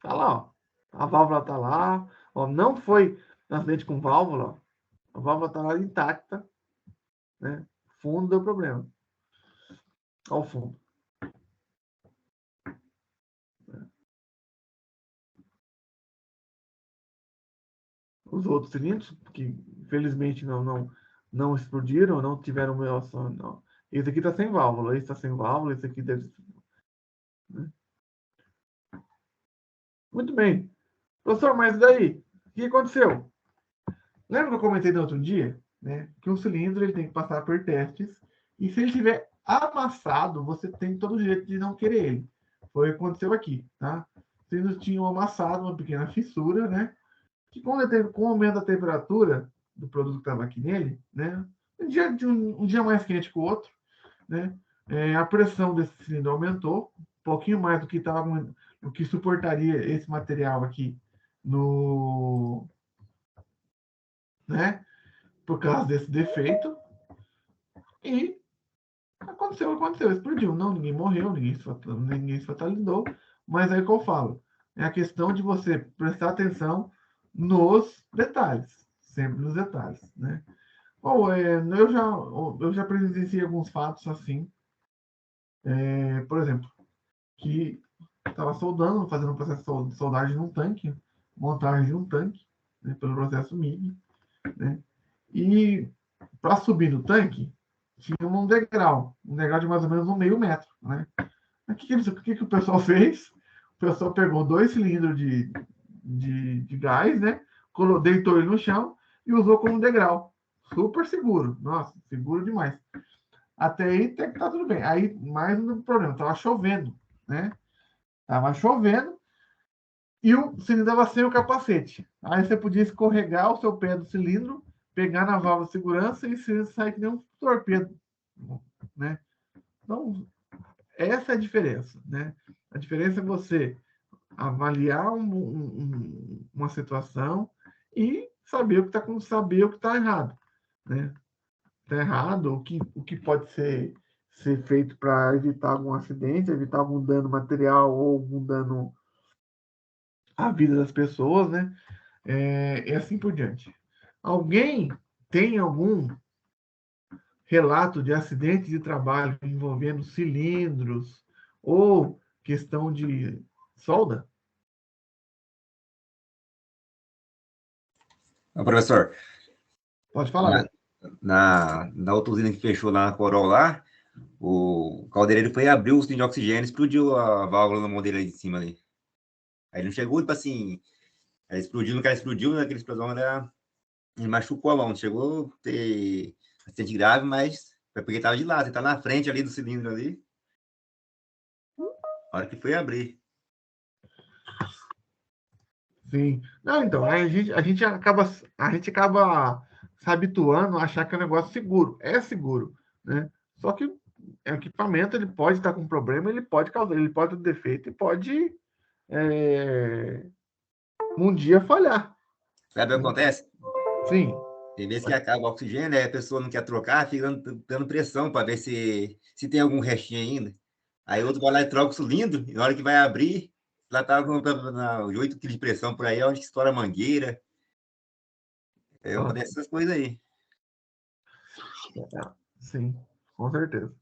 Tá lá, ó. A válvula tá lá. Ó. Não foi um acidente com válvula. Ó. A válvula tá lá intacta. Né? Fundo deu problema. Olha o fundo. Os outros cilindros, que infelizmente não explodiram, não tiveram reação. Não. Esse aqui está sem válvula, esse está sem válvula, esse aqui deve. Né? Muito bem. Professor, mas daí? O que aconteceu? Lembra que eu comentei no outro dia? Né, que um cilindro ele tem que passar por testes, e se ele tiver amassado, você tem todo o direito de não querer ele. Foi o que aconteceu aqui. Tá? Os cilindros tinham amassado uma pequena fissura, né? Que com o aumento da temperatura do produto que estava aqui nele, né? Um dia mais quente que o outro, né? A pressão desse cilindro aumentou um pouquinho mais do que suportaria esse material aqui no, né? Por causa desse defeito, e aconteceu, explodiu. Não, ninguém morreu, ninguém se fatalizou, mas aí que eu falo, é a questão de você prestar atenção nos detalhes, sempre nos detalhes, né? Bom, eu já presenciei alguns fatos assim, por exemplo, que estava soldando, fazendo um processo de soldagem num tanque, montagem de um tanque, né, pelo processo MIG, né? E para subir no tanque, tinha um degrau de mais ou menos 1/2 metro, né? O que o pessoal fez? O pessoal pegou 2 cilindros de gás, né? Deitou ele no chão e usou como degrau. Super seguro. Nossa, seguro demais. Até aí até que tá tudo bem. Aí, mais um problema, tava chovendo, né? Tava chovendo e o cilindro estava sem o capacete. Aí você podia escorregar o seu pé do cilindro, pegar na válvula de segurança e sair que nem um torpedo, né? Então, essa é a diferença, né? A diferença é você avaliar uma situação e saber o que está errado, né? Está errado, o que pode ser feito para evitar algum acidente, evitar algum dano material ou algum dano a vida das pessoas, né? E assim por diante. Alguém tem algum relato de acidente de trabalho envolvendo cilindros ou questão de solda? Ô, professor, Pode falar, na, Beto. na outra usina que fechou lá na Corol lá, o caldeireiro foi abrir o cilindro de oxigênio, explodiu a válvula na mão dele ali de cima ali. Aí ele não chegou, tipo assim, aí explodiu, no cara explodiu, naquele explosão ele machucou a mão, não chegou a ter acidente grave, mas foi porque ele tava de lado, ele tá na frente ali do cilindro ali, na hora que foi abrir. Sim. Não, então, a gente acaba se habituando a achar que é um negócio seguro. É seguro, né? Só que o equipamento ele pode estar com problema, ele pode ter defeito e pode é, um dia falhar, Sabe o que né? acontece? Sim. Tem vezes que acaba o oxigênio, aí a pessoa não quer trocar, fica dando pressão para ver se tem algum restinho ainda. Aí outro vai lá e troca o cilindro, e na hora que vai abrir, lá tá com 8 kg de pressão por aí, é onde que estoura a mangueira. Ah, Acontece essas coisas aí. sim, com certeza.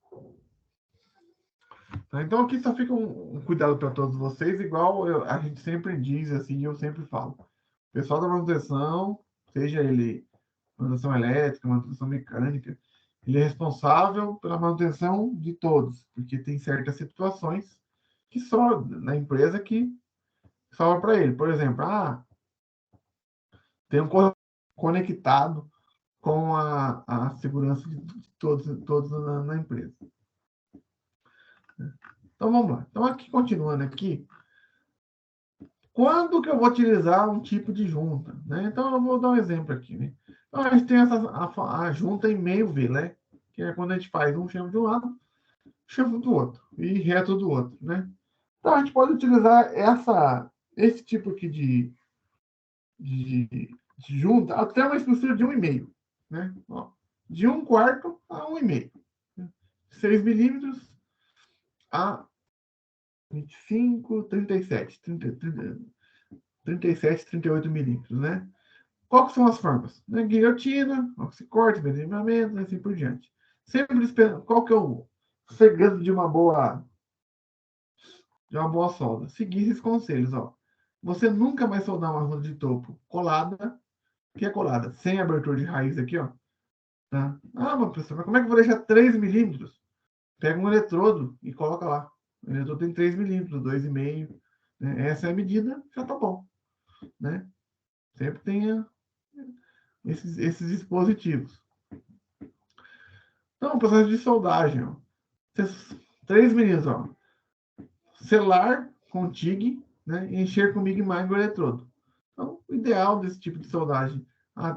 Tá, então aqui só fica um cuidado para todos vocês, igual a gente sempre diz, assim, eu sempre falo. O pessoal da manutenção, seja ele manutenção elétrica, manutenção mecânica, ele é responsável pela manutenção de todos, porque tem certas situações que só na empresa que sobra para ele. Por exemplo, tem um conectado com a segurança de todos na empresa. Então vamos lá. Então aqui continuando aqui, quando que eu vou utilizar um tipo de junta, né? Então eu vou dar um exemplo aqui, né? Então a gente tem a junta em meio V, né? Que é quando a gente faz um chamo de um lado, chamo do outro e reto do outro, né? Então a gente pode utilizar esse tipo aqui de junta até uma espessura de 1,5, né? Ó, de 1/4 a 1,5. 6 milímetros a 25, 37, 37, 38 milímetros, né? Qual que são as formas? Né? Guilhotina, oxicorte, beneficiamento, assim por diante. Sempre esperando. Qual que é o segredo de uma boa solda? Seguir esses conselhos, ó. Você nunca vai soldar uma roda de topo colada, que é colada, sem abertura de raiz aqui, ó. Tá? Mas professor, mas como é que eu vou deixar 3 milímetros? Pega um eletrodo e coloca lá. O eletrodo tem 3 milímetros, 2,5. Né? Essa é a medida, já tá bom. Né? Sempre tenha esses dispositivos. Então, o processo de soldagem, ó. 3 milímetros, ó. Selar com TIG, né? E encher com MIG mais o eletrodo. Então, o ideal desse tipo de soldagem,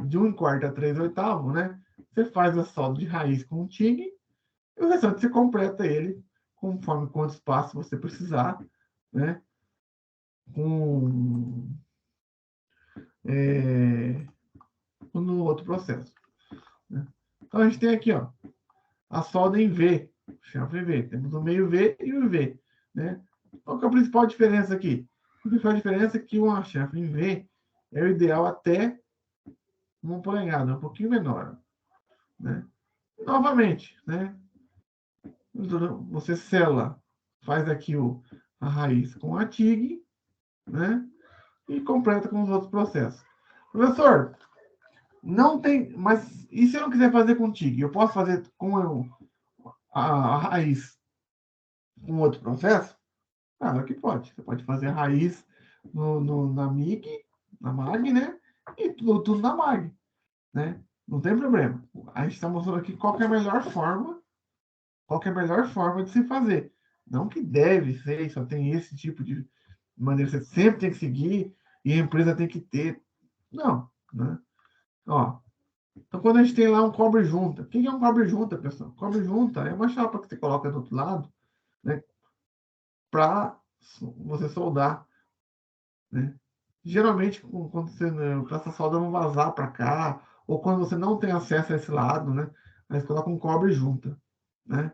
de 1/4 a 3/8, né? Você faz a solda de raiz com o TIG e o restante você completa ele conforme quanto espaço você precisar, né? Com, no outro processo. Né? Então, a gente tem aqui, ó, a solda em V, chanfre V. Temos o meio V e o V, né? Qual que é a principal diferença aqui? A principal diferença é que uma chanfre em V é o ideal até 1 polegada, um pouquinho menor, né? Novamente, né? Você sela, faz aqui a raiz com a TIG, né? E completa com os outros processos. Professor, não tem, mas e se eu não quiser fazer com TIG? Eu posso fazer com a raiz com outro processo? Claro que pode. Você pode fazer a raiz na MIG, na MAG, né? E tudo na MAG, né? Não tem problema. A gente está mostrando aqui qual que é a melhor forma de se fazer. Não que deve ser, só tem esse tipo de maneira, você sempre tem que seguir e a empresa tem que ter. Não, né? Ó, então quando a gente tem lá um cobre junta, o que é um cobre junta, pessoal? Cobre junta é uma chapa que você coloca do outro lado, né? Para você soldar, né? Geralmente, quando você, né, para essa solda não vazar para cá, ou quando você não tem acesso a esse lado, né? Aí você coloca um cobre junta, né?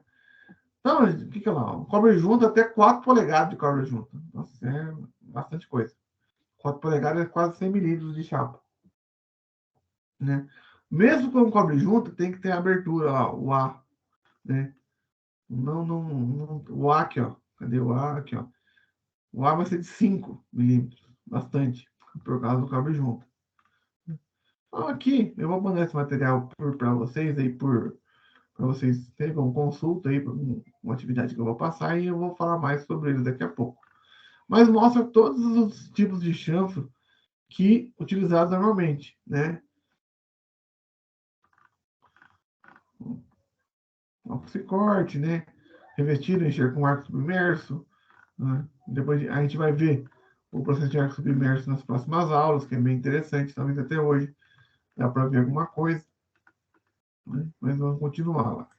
Então, o que é lá? Um cobre junta até 4 polegadas de cobre junta. Nossa, é bastante coisa. 4 polegadas é quase 100 milímetros de chapa, né? Mesmo com o cobre junto, tem que ter a abertura lá, o A, né? Não, o A aqui, ó. Cadê o A? Aqui, ó. O A vai ser de 5 milímetros, bastante, por causa do cobre junto. Então, aqui, eu vou mandar esse material para vocês aí, para vocês terem como consulta aí, uma atividade que eu vou passar, e eu vou falar mais sobre eles daqui a pouco. Mas mostra todos os tipos de chanfro que utilizados normalmente, né? Oxicorte, né? Revestido, encher com arco submerso, né? Depois a gente vai ver o processo de arco submerso nas próximas aulas, que é bem interessante, talvez até hoje dá para ver alguma coisa, né? Mas vamos continuar lá.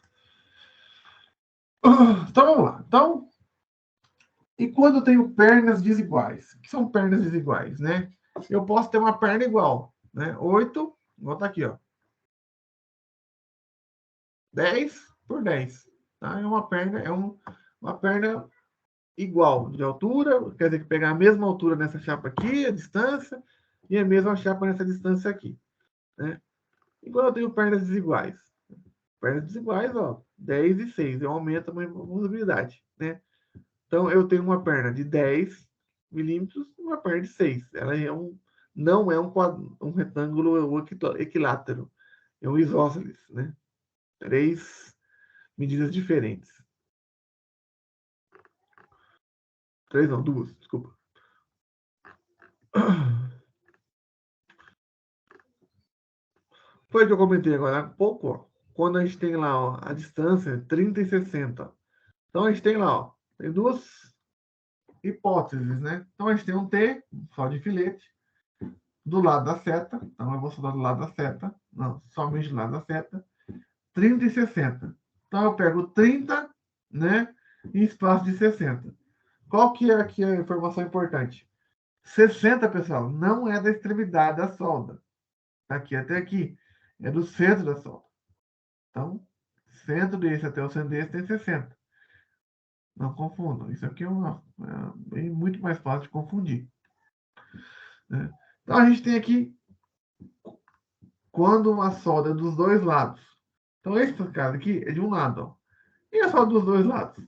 Então vamos lá. Então, e quando eu tenho pernas desiguais? O que são pernas desiguais, né? Eu posso ter uma perna igual, né? 8, vou botar aqui, ó. 10 por 10. Tá? É uma perna, uma perna igual de altura, quer dizer que pegar a mesma altura nessa chapa aqui, a distância, e a mesma chapa nessa distância aqui, né? E quando eu tenho pernas desiguais? Pernas desiguais, ó, 10 e 6, eu aumento a minha possibilidade, né? Então, eu tenho uma perna de 10 milímetros e uma perna de 6. Ela é não é um retângulo equilátero, é um isósceles, né? 3 medidas diferentes. 3 não, 2, desculpa. Foi o que eu comentei agora há pouco, ó. Quando a gente tem lá, ó, a distância 30 e 60. Então, a gente tem lá, ó, tem duas hipóteses, né? Então, a gente tem um T, só de filete, do lado da seta. Então, eu vou soldar do lado da seta. Não, somente do lado da seta. 30 e 60. Então, eu pego 30, né? Em espaço de 60. Qual que é aqui a informação importante? 60, pessoal, não é da extremidade da solda. Daqui até aqui. É do centro da solda. Então, centro desse até o centro desse tem 60. Não confundam. Isso aqui é muito mais fácil de confundir, né? Então, a gente tem aqui quando uma solda é dos dois lados. Então, esse caso aqui é de um lado, ó. E a solda dos dois lados?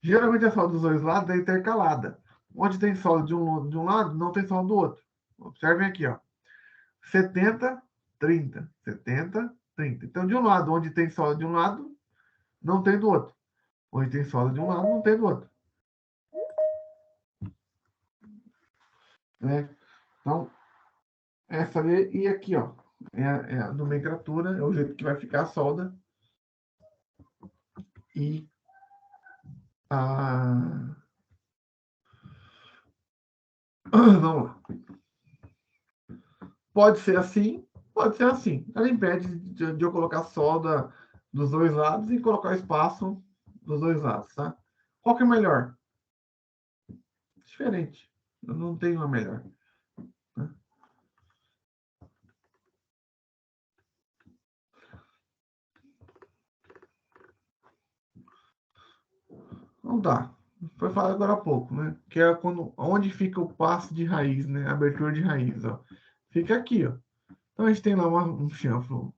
Geralmente a solda dos dois lados é intercalada. Onde tem solda de um lado, não tem solda do outro. Observem aqui, ó. 70, 30. 70, 30. Então, de um lado, onde tem solda de um lado, não tem do outro. Onde tem solda de um lado, não tem do outro, né? Então, essa ali e aqui, ó. É a nomenclatura, é o jeito que vai ficar a solda. E a... Vamos lá. Pode ser assim, pode ser assim. Ela impede de eu colocar solda dos dois lados e colocar espaço dos dois lados, tá? Qual que é melhor? Diferente. Eu não tenho uma melhor, né? Não dá. Foi falado agora há pouco, né? Que é onde fica o passo de raiz, né? Abertura de raiz, ó. Fica aqui, ó. Então a gente tem lá um chanfro,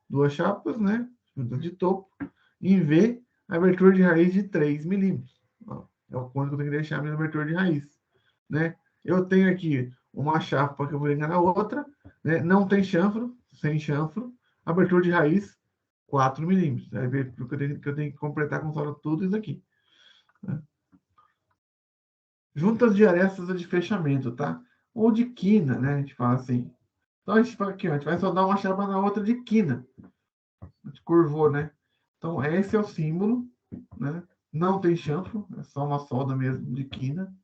duas chapas, né? De topo. E em V, abertura de raiz de 3 milímetros. Ó, é o quanto que eu tenho que deixar a minha abertura de raiz, né? Eu tenho aqui uma chapa que eu vou ligar na outra, né? Não tem chanfro, sem chanfro. Abertura de raiz, 4 milímetros. Aí vê que eu tenho que completar com só tudo isso aqui, né? Juntas de arestas ou de fechamento, tá? Ou de quina, né? A gente fala assim. Então a gente fala aqui, ó, a gente vai soldar uma chapa na outra de quina. A gente curvou, né? Então esse é o símbolo, né? Não tem chanfro, é só uma solda mesmo de quina.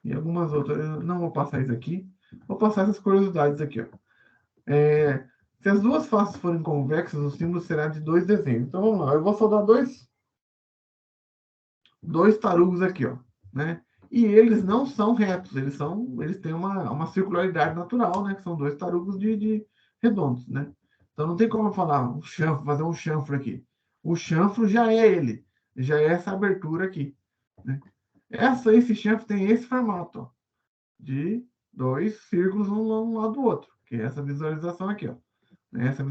E algumas outras, eu não vou passar isso aqui. Vou passar essas curiosidades aqui, ó. Se as duas faces forem convexas, o símbolo será de 2 desenhos. Então vamos lá, eu vou soldar dois tarugos aqui, ó, né? E eles não são retos, eles têm uma circularidade natural, né? Que são dois tarugos de redondos, né? Então não tem como eu falar fazer um chanfro aqui. O chanfro já é ele, já é essa abertura aqui, né? Esse chanfre tem esse formato, ó, de 2 círculos um lado do outro, que é essa visualização aqui, ó. Essa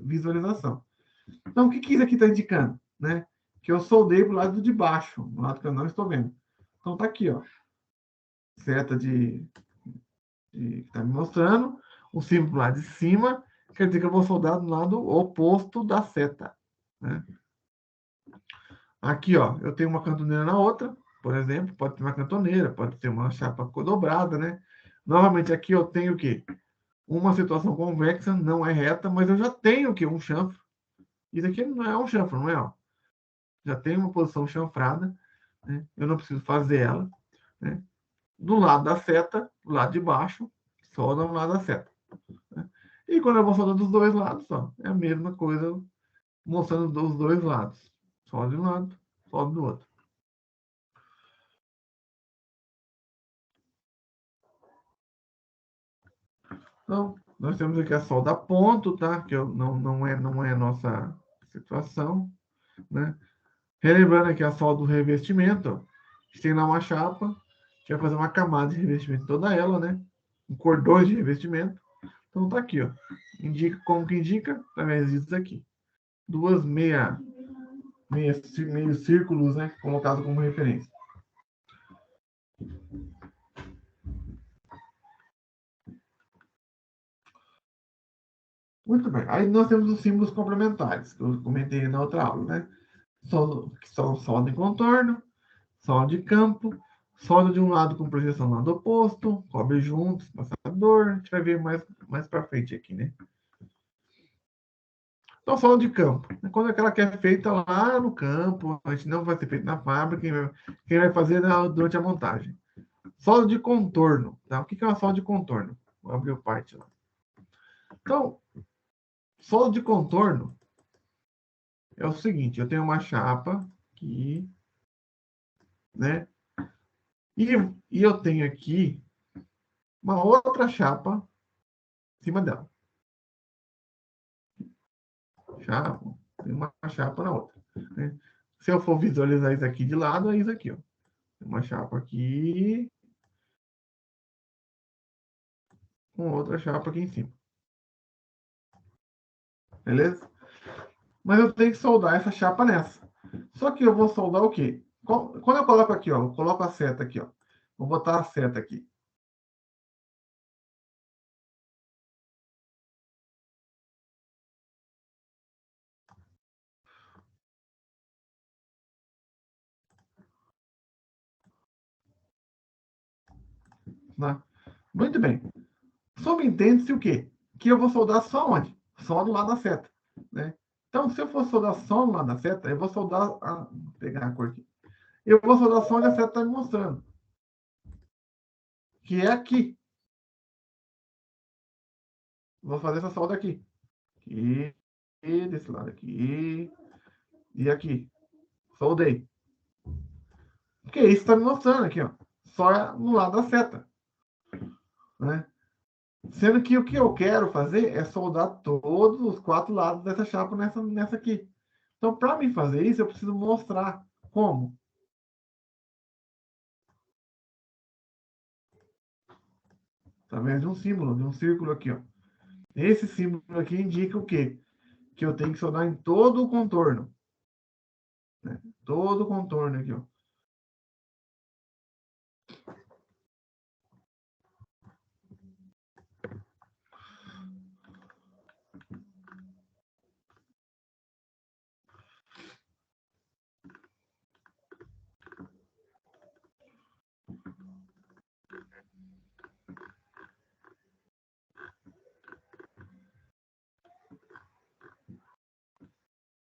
visualização. Então, o que isso aqui está indicando? Né? Que eu soldei para o lado de baixo, no lado que eu não estou vendo. Então, está aqui, ó. Seta que está me mostrando. O símbolo do lado de cima quer dizer que eu vou soldar do lado oposto da seta. Né? Aqui, ó, eu tenho uma cantoneira na outra, por exemplo. Pode ter uma cantoneira, pode ter uma chapa dobrada, né? Novamente, aqui eu tenho o quê? Uma situação convexa, não é reta, mas eu já tenho o quê? Um chanfro. Isso aqui não é um chanfro, não é? Ó. Já tem uma posição chanfrada, né? Eu não preciso fazer ela. Né? Do lado da seta, do lado de baixo, solda no lado da seta. Né? E quando eu vou soldar dos dois lados, ó, é a mesma coisa, mostrando dos dois lados. Solda de um lado, solda do outro. Então, nós temos aqui a solda a ponto, tá? Que não é a nossa situação, né? Relembrando aqui a solda do revestimento, ó. A gente tem lá uma chapa, que vai fazer uma camada de revestimento em toda ela, né? Um cordões de revestimento. Então tá aqui, ó. Indica como que indica, através disso aqui. Duas meio círculos, né? Colocado como referência. Muito bem. Aí nós temos os símbolos complementares, que eu comentei na outra aula, né? Que são solda em contorno, solda de campo, solda de um lado com projeção no lado oposto, cobre juntos, passador. A gente vai ver mais para frente aqui, né? Então, solda de campo. Quando aquela que é feita lá no campo, a gente não vai ser feita na fábrica, quem vai fazer durante a montagem. Solda de contorno. Tá? O que é uma solda de contorno? Vou abrir o parte lá. Então, solda de contorno é o seguinte, eu tenho uma chapa aqui, né? E eu tenho aqui uma outra chapa em cima dela. Chapa, tem uma chapa na outra. Né? Se eu for visualizar isso aqui de lado, é isso aqui, ó. Tem uma chapa aqui com outra chapa aqui em cima. Beleza? Mas eu tenho que soldar essa chapa nessa. Só que eu vou soldar o quê? Quando eu coloco aqui, ó, eu coloco a seta aqui, ó. Vou botar a seta aqui. Né? Muito bem. Subentende-se o quê? Que eu vou soldar só onde? Só do lado da seta. Né? Então, se eu for soldar só no lado da seta, eu vou soldar. Vou pegar a cor aqui. Eu vou soldar só onde a seta está me mostrando. Que é aqui. Vou fazer essa solda aqui. Aqui. E desse lado aqui. E aqui. Soldei. Porque isso está me mostrando aqui, ó. Só no lado da seta. Né? Sendo que o que eu quero fazer é soldar todos os 4 lados dessa chapa nessa aqui. Então, para me fazer isso, eu preciso mostrar como. Através de um símbolo, de um círculo aqui, ó. Esse símbolo aqui indica o quê? Que eu tenho que soldar em todo o contorno. Né? Todo o contorno aqui, ó.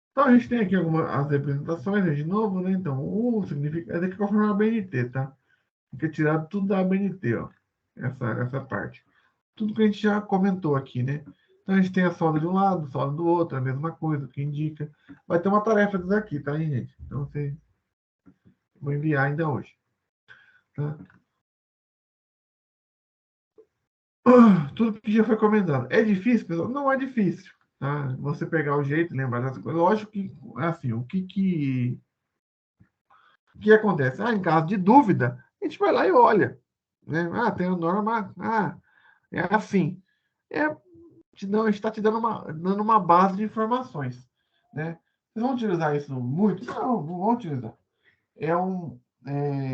Então, a gente tem aqui as representações, né, de novo, né? Então, U significa... É daqui que eu formar a BNT, tá? Fica tirado tudo da BNT, ó. Essa parte. Tudo que a gente já comentou aqui, né? Então, a gente tem a solda de um lado, solda do outro, a mesma coisa, que indica. Vai ter uma tarefa disso aqui, tá, gente? Então, vou enviar ainda hoje. Tá? Tudo que já foi comentado. É difícil, pessoal? Não é difícil. Tá? Você pegar o jeito, lembrar das coisas. Lógico que, assim, o que O que acontece? Em caso de dúvida, a gente vai lá e olha. Né? Tem a norma, é assim. A gente está te dando uma base de informações. Né? Vocês vão utilizar isso muito? Não vão utilizar. É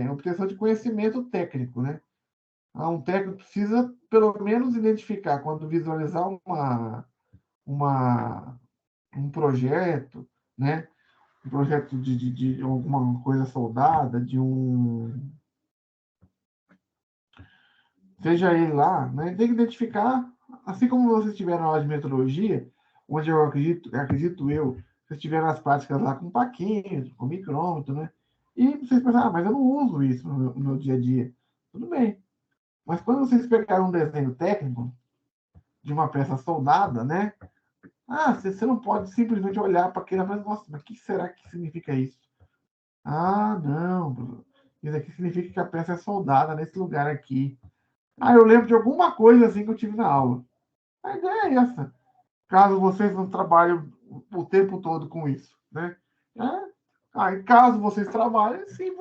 obtenção de conhecimento técnico, né? Um técnico precisa, pelo menos, identificar, quando visualizar um projeto, né? Um projeto de alguma coisa soldada, seja ele lá, né? Tem que identificar, assim como vocês tiveram na aula de metodologia, onde eu acredito eu, vocês tiveram as práticas lá com paquímetro, com micrômetro, né? E vocês pensaram, mas eu não uso isso no meu dia a dia. Tudo bem. Mas quando vocês pegaram um desenho técnico de uma peça soldada, né? Você não pode simplesmente olhar para aquilo e falar, nossa, mas o que será que significa isso? Não, isso aqui significa que a peça é soldada nesse lugar aqui. Eu lembro de alguma coisa assim que eu tive na aula. A ideia é essa. Caso vocês não trabalhem o tempo todo com isso, né? Caso vocês trabalhem, sim,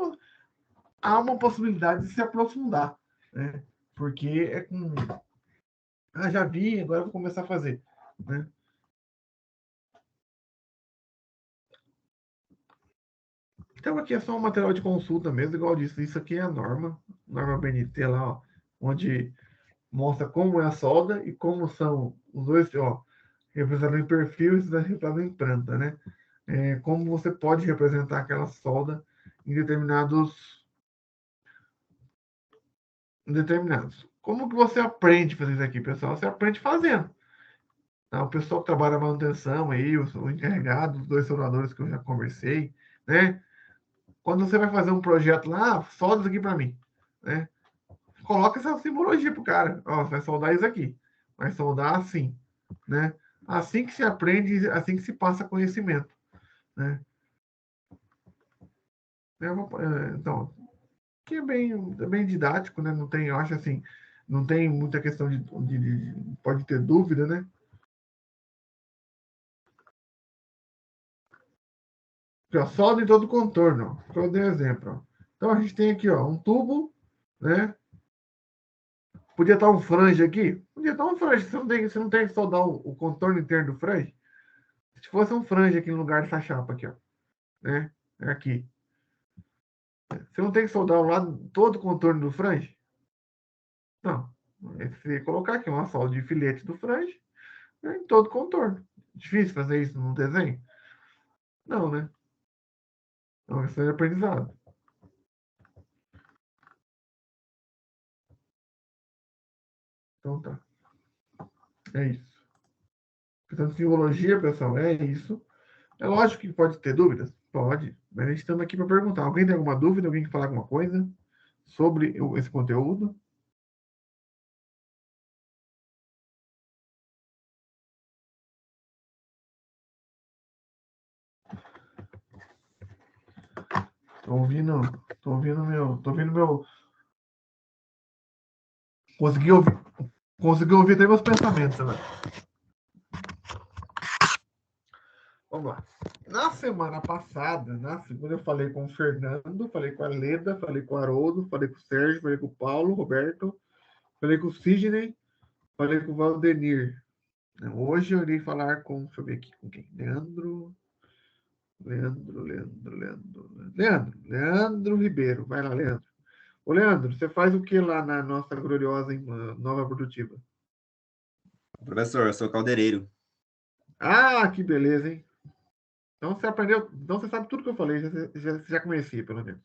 há uma possibilidade de se aprofundar, né? Porque é com... já vi, agora eu vou começar a fazer, né? Então, aqui é só um material de consulta mesmo, igual eu disse, isso aqui é a norma BNT lá, ó, onde mostra como é a solda e como são os dois, ó, representado em perfil e representado em planta, né? Como você pode representar aquela solda em determinados. Como que você aprende a fazer isso aqui, pessoal? Você aprende fazendo. O pessoal que trabalha na manutenção aí, o encarregado, os dois soldadores que eu já conversei, né? Quando você vai fazer um projeto lá, solda isso aqui para mim, né? Coloca essa simbologia pro cara. Ó, você vai soldar isso aqui. Vai soldar assim, né? Assim que se aprende, assim que se passa conhecimento, né? Então, que é bem didático, né? Não tem, eu acho assim, não tem muita questão pode ter dúvida, né? Aqui, ó, solda em todo o contorno. Eu dei um exemplo. Ó. Então a gente tem aqui, ó, um tubo, né? Podia estar um frange aqui? Podia estar um frange. Você não tem que soldar o contorno inteiro do frange? Se fosse um frange aqui no lugar dessa chapa aqui, ó, né? É aqui. Você não tem que soldar o lado todo o contorno do frange? Não. Você colocar aqui uma solda de filete do frange, né, em todo o contorno. Difícil fazer isso no desenho? Não, né? É uma questão de aprendizado. Então tá. É isso. Portanto, simbologia, pessoal, é isso. É lógico que pode ter dúvidas? Pode. Mas a gente está aqui para perguntar. Alguém tem alguma dúvida? Alguém quer falar alguma coisa sobre esse conteúdo? Tô ouvindo meu. Consegui ouvir até meus pensamentos, né? Vamos lá. Na semana passada, na segunda, eu falei com o Fernando, falei com a Leda, falei com o Haroldo, falei com o Sérgio, falei com o Paulo, Roberto, falei com o Sidney, falei com o Valdenir. Hoje eu irei falar com, deixa eu ver aqui, com quem? Leandro Ribeiro. Vai lá, Leandro. Ô, Leandro, você faz o que lá na nossa gloriosa Nova Produtiva? Professor, eu sou caldeireiro. Que beleza, hein? Então você aprendeu, então você sabe tudo que eu falei, já conhecia, pelo menos.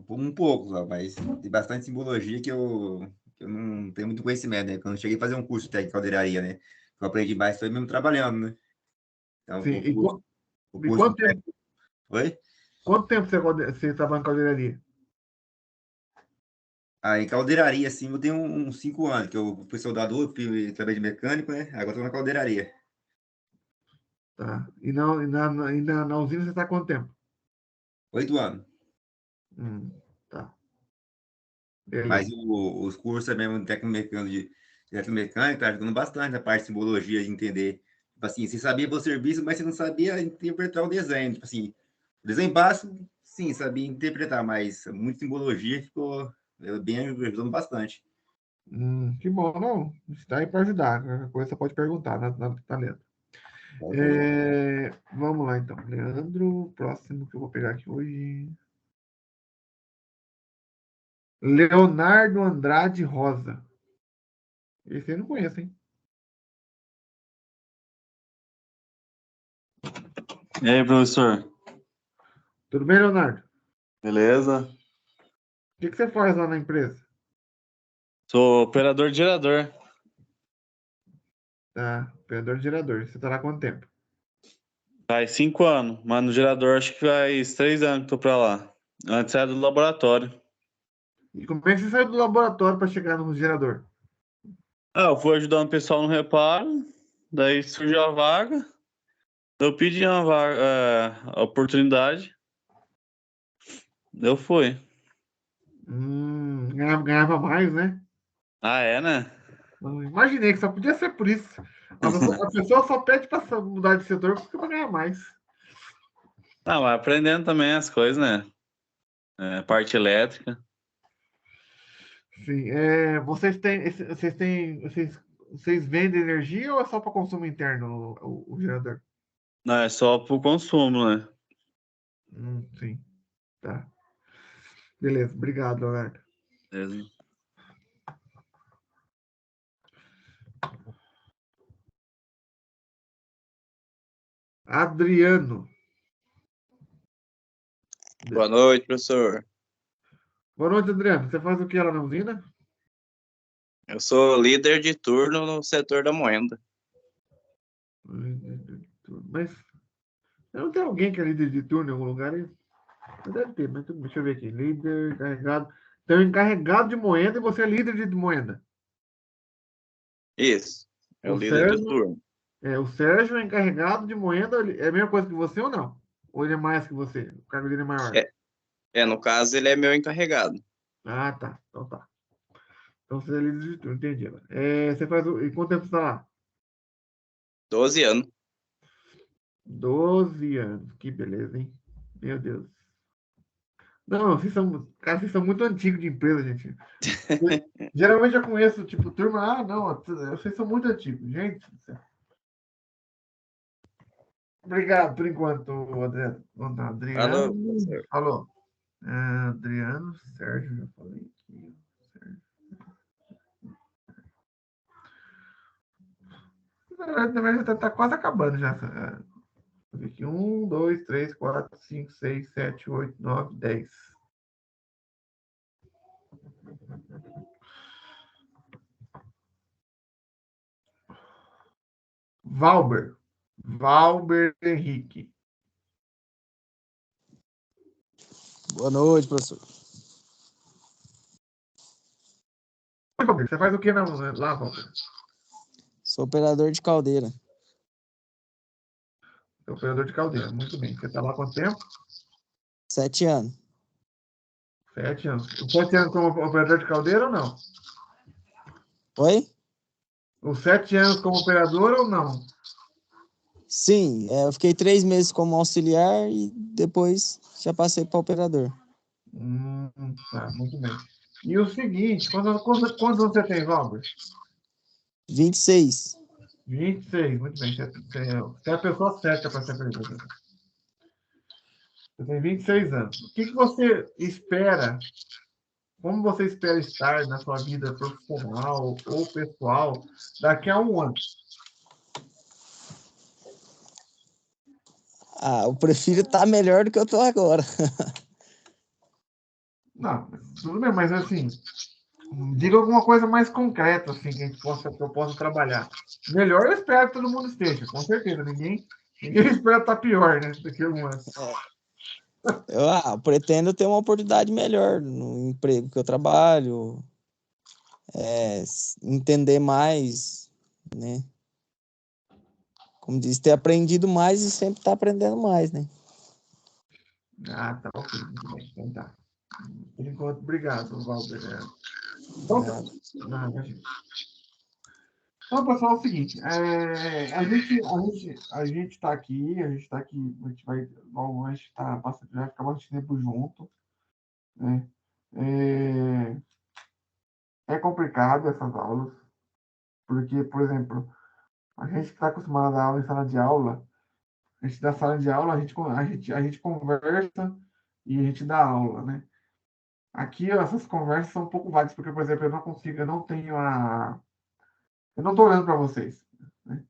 Um pouco, mas tem bastante simbologia que eu não tenho muito conhecimento, né? Quando eu cheguei a fazer um curso técnico de caldeiraria, né? Eu aprendi mais foi mesmo trabalhando, né? Então, Sim, o e curso técnico... Oi? quanto tempo você trabalha em caldeiraria? Em caldeiraria, assim, eu tenho uns 5 anos, que eu fui soldador, trabalhei de mecânico, né? Agora eu tô na caldeiraria. Tá. E na usina você está há quanto tempo? 8 anos. Tá. Mas Beleza. os cursos mesmo de técnico de eletromecânica tá ajudando bastante na parte de simbologia, de entender. Tipo assim, você sabia o serviço, mas você não sabia interpretar o desenho. Tipo assim, Desenho básico, sim, sabia interpretar, mas muita simbologia ficou bem ajudando bastante. Que bom, não. Está aí para ajudar. Qualquer coisa você pode perguntar na letra. Vamos lá, então. Leandro, próximo que eu vou pegar aqui hoje. Leonardo Andrade Rosa. Esse eu não conheço, hein? E aí, professor? Tudo bem, Leonardo? Beleza? O que você faz lá na empresa? Sou operador de gerador. Tá, operador de gerador. Você está lá há quanto tempo? Faz 5 anos, mas no gerador acho que faz 3 anos que tô pra lá. Antes era do laboratório. E como é que você saiu do laboratório para chegar no gerador? Eu fui ajudando o pessoal no reparo, daí surgiu a vaga, eu pedi uma vaga, a oportunidade, eu fui. Ganhava mais, né? Ah, é, né? Eu imaginei que só podia ser por isso. A pessoa só pede para mudar de setor porque vai ganhar mais. Ah, mas aprendendo também as coisas, né? Parte elétrica. Sim. Vocês vendem energia ou é só para consumo interno o gerador? Não, é só pro consumo, né? Sim. Tá. Beleza. Obrigado, Leonardo. Beleza. Adriano. Boa noite, professor. Boa noite, Adriano. Você faz o que lá na usina? Eu sou líder de turno no setor da moenda. Mas não tem alguém que é líder de turno em algum lugar? Deve ter, mas deixa eu ver aqui. Líder, encarregado. Então, encarregado de moeda e você é líder de moeda. Isso, é o O líder de Sérgio, turno. o Sérgio é encarregado de moeda. É a mesma coisa que você ou não? Ou ele é mais que você? O cargo dele é maior? No caso, ele é meu encarregado. Ah, tá. Então tá. Então você é líder de turno, entendi. Você faz o. E quanto tempo você está lá? 12 anos. 12 anos. Que beleza, hein? Meu Deus. Não, cara, vocês são muito antigos de empresa, gente. Geralmente eu conheço, tipo, turma, não, vocês são muito antigos. Gente, obrigado por enquanto, Adriano. Falou, Adriano, professor. falou. Adriano, Sérgio, já falei aqui. Sérgio. Na verdade, já tá quase acabando já. Aqui, 1, 2, 3, 4, 5, 6, 7, 8, 9, 10. Valber Henrique. Boa noite, professor. Você faz o que lá, Valber? Sou operador de caldeira. É operador de caldeira. Muito bem. Você está lá há quanto tempo? 7 anos. 7 anos. 7 anos como operador de caldeira ou não? Oi? Os 7 anos como operador ou não? Sim, eu fiquei 3 meses como auxiliar e depois já passei para operador. Tá, muito bem. E o seguinte, quantos você tem, Valber? 26. 26, muito bem. Você é a pessoa certa para essa pergunta. Você tem 26 anos. O que você espera? Como você espera estar na sua vida profissional ou pessoal daqui a um ano? Eu prefiro estar melhor do que eu estou agora. Não, tudo bem, mas assim, diga alguma coisa mais concreta, assim, que eu possa trabalhar. Melhor eu espero que todo mundo esteja, com certeza. Ninguém espera estar pior, né, do que um ano. Eu pretendo ter uma oportunidade melhor no emprego que eu trabalho, entender mais, né? Como diz, ter aprendido mais e sempre estar aprendendo mais, né? Ah, tá, ok, muito bem. Então tá. Por enquanto, obrigado, Valber. Então, tá. Não, imagina. Então, pessoal, é o seguinte, a gente tá aqui, a gente vai, logo, a gente tá, vai ficar bastante tempo junto, né? É complicado essas aulas, porque, por exemplo, a gente que está acostumado a dar aula em sala de aula, a gente dá sala de aula, a gente conversa e a gente dá aula, né? Aqui, ó, essas conversas são um pouco válidas, porque, por exemplo, eu não tenho eu não estou olhando para vocês, né?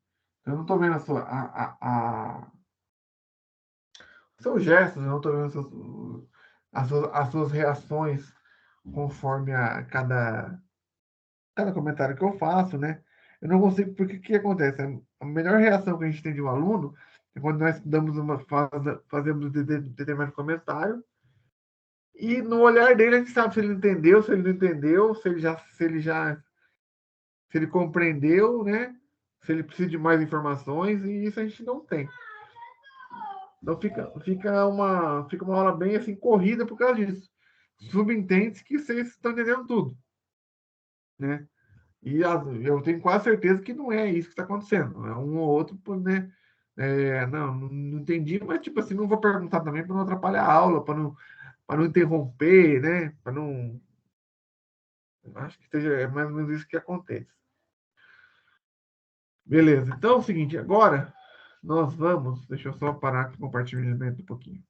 Eu não estou vendo os seus gestos, eu não estou vendo as suas reações conforme cada comentário que eu faço, né? Eu não consigo, porque o que acontece? A melhor reação que a gente tem de um aluno é quando nós fazemos determinado comentário e no olhar dele a gente sabe se ele entendeu, se ele não entendeu, se ele compreendeu, né? Se ele precisa de mais informações, e isso a gente não tem. Então fica uma aula bem assim corrida por causa disso. Subentende que vocês estão entendendo tudo, né? E eu tenho quase certeza que não é isso que está acontecendo. É um ou outro, né? Não entendi, mas tipo assim, não vou perguntar também para não atrapalhar a aula, para não interromper, né? Para não. Acho que é mais ou menos isso que acontece. Beleza. Então é o seguinte, agora nós vamos. Deixa eu só parar aqui o compartilhamento um pouquinho.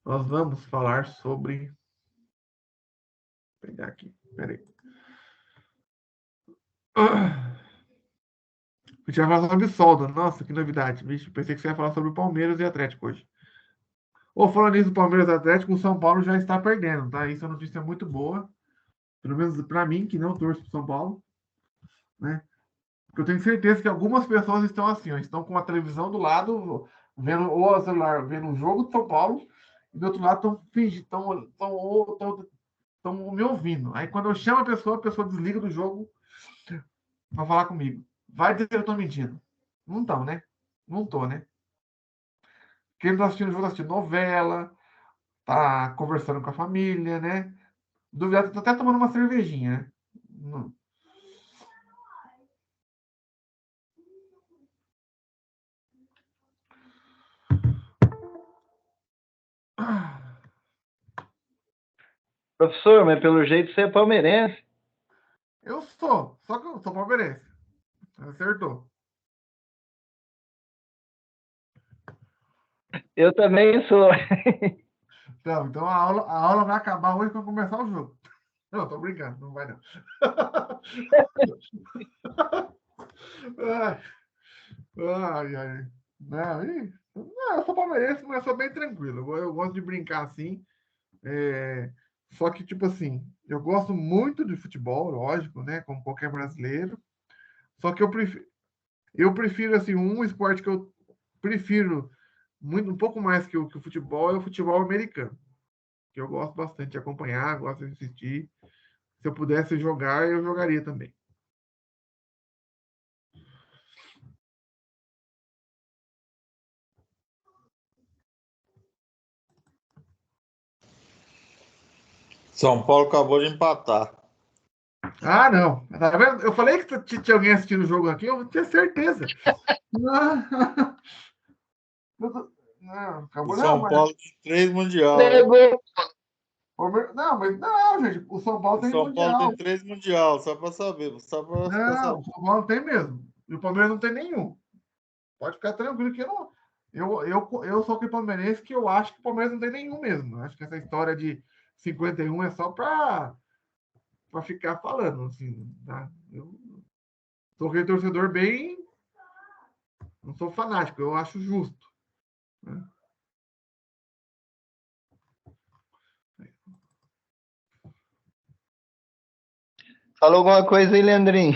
Nós vamos falar sobre. Vou pegar aqui. Peraí. A gente vai falar sobre solda. Nossa, que novidade. Vixe, pensei que você ia falar sobre o Palmeiras e Atlético hoje. Ou falando nisso do Palmeiras e Atlético, o São Paulo já está perdendo, tá? Isso é uma notícia muito boa. Pelo menos para mim, que não torço para São Paulo, né? Porque eu tenho certeza que algumas pessoas estão assim, ó, estão com a televisão do lado, vendo ou o celular, vendo o jogo de São Paulo, e do outro lado estão fingindo, estão me ouvindo. Aí quando eu chamo a pessoa desliga do jogo para falar comigo. Vai dizer que eu estou mentindo. Não estão, né? Não tô, né? Quem está assistindo o jogo, tá assistindo novela, tá conversando com a família, né? Duvidado, tô até tomando uma cervejinha, né? Não. Professor, mas pelo jeito você é palmeirense. Eu sou, só que eu sou palmeirense. Acertou. Eu também sou. Então a aula vai acabar hoje quando começar o jogo. Não, tô brincando, não vai não. Ai, ai. Não, eu sou palmeirense, mas eu sou bem tranquilo. Eu gosto de brincar assim. Só que, tipo assim, eu gosto muito de futebol, lógico, né? Como qualquer brasileiro. Só que eu prefiro assim, um esporte que eu prefiro muito, um pouco mais que o futebol é o futebol americano. Que eu gosto bastante de acompanhar, gosto de assistir. Se eu pudesse jogar, eu jogaria também. São Paulo acabou de empatar. Ah, não. Tá vendo? Eu falei que tinha alguém assistindo o jogo aqui, eu tinha certeza. Não, não, O acabou não, São mas. Paulo tem 3 mundial. Entregou. Não, mas não, gente. O São Paulo O tem São Paulo tem mundial. 3 mundial, só para saber, só para ficar Não, o sabendo. São Paulo tem mesmo. E o Palmeiras não tem nenhum. Pode ficar tranquilo que eu não. Eu sou que palmeirense que eu acho que o Palmeiras não tem nenhum mesmo. Eu acho que essa história de 51 é só para ficar falando, assim, tá? Eu sou aquele torcedor bem. Não sou fanático, eu acho justo, né? Falou alguma coisa aí, Leandrinho?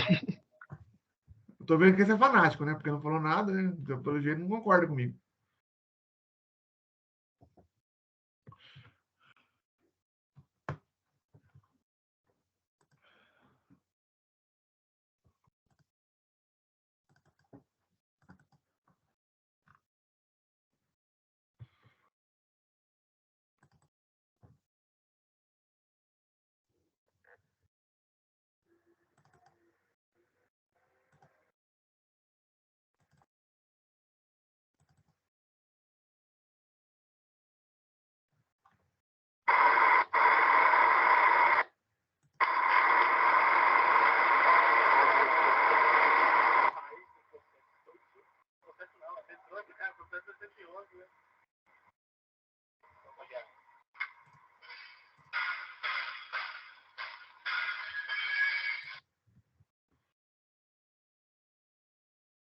Eu tô vendo que esse é fanático, né? Porque não falou nada, né? Então, pelo jeito, não concorda comigo.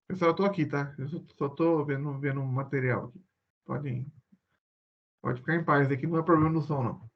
Pessoal, eu tô aqui, tá? Eu só tô vendo o material aqui. Pode ficar em paz aqui, não é problema no som, não.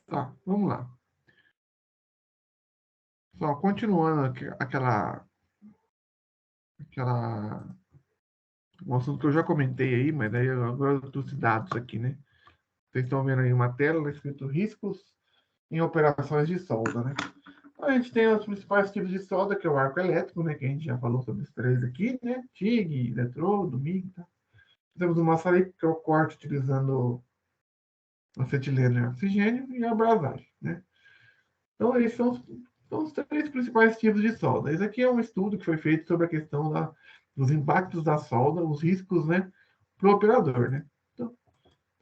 Tá, vamos lá. Só continuando um assunto que eu já comentei aí, mas daí agora eu trouxe dados aqui, né? Vocês estão vendo aí uma tela escrito riscos em operações de solda, né? Então, a gente tem os principais tipos de solda, que é o arco elétrico, né? Que a gente já falou sobre os três aqui, né? TIG, eletrodo, MIG, tá? Temos o maçarico, que é o corte utilizando acetileno e oxigênio, e a abrasagem, né? Então, esses são os três principais tipos de solda. Esse aqui é um estudo que foi feito sobre a questão dos impactos da solda, os riscos, né, para o operador, né? Então,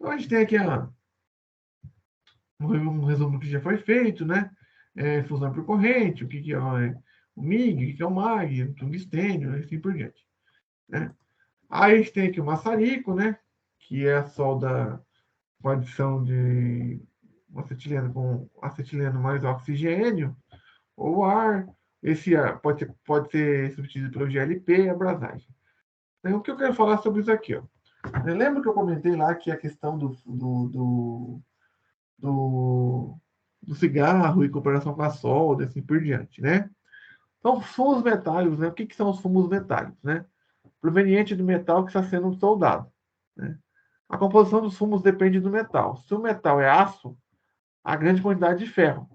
a gente tem aqui um resumo que já foi feito, né? Fusão por corrente, o que é o MIG, o que é o MAG, o tungstênio, e assim por diante, né? Aí a gente tem aqui o maçarico, né? Que é a solda com adição de acetileno com acetileno mais oxigênio ou ar. Esse ar pode ser substituído pelo GLP e a abrasagem. Então, o que eu quero falar sobre isso aqui? Ó. Lembra que eu comentei lá que a questão do cigarro e comparação com a solda, assim por diante, né? Então, fumos metálicos, né? O que são os fumos metálicos, né? Proveniente do metal que está sendo soldado, né? A composição dos fumos depende do metal. Se o metal é aço, há grande quantidade de ferro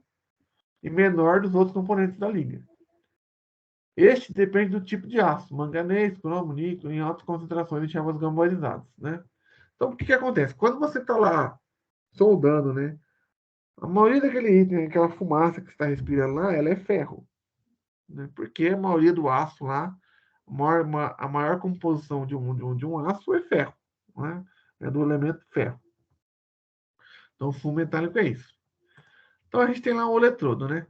e menor dos outros componentes da liga. Este depende do tipo de aço, manganês, cromo, níquel, em altas concentrações de chamas gamborizadas, né? Então, o que acontece? Quando você está lá soldando, né? A maioria daquele item, aquela fumaça que você está respirando lá, ela é ferro, né? Porque a maioria do aço lá, a maior composição de um aço é ferro, né? É do elemento ferro. Então, o fumo metálico é isso. Então, a gente tem lá o eletrodo, né?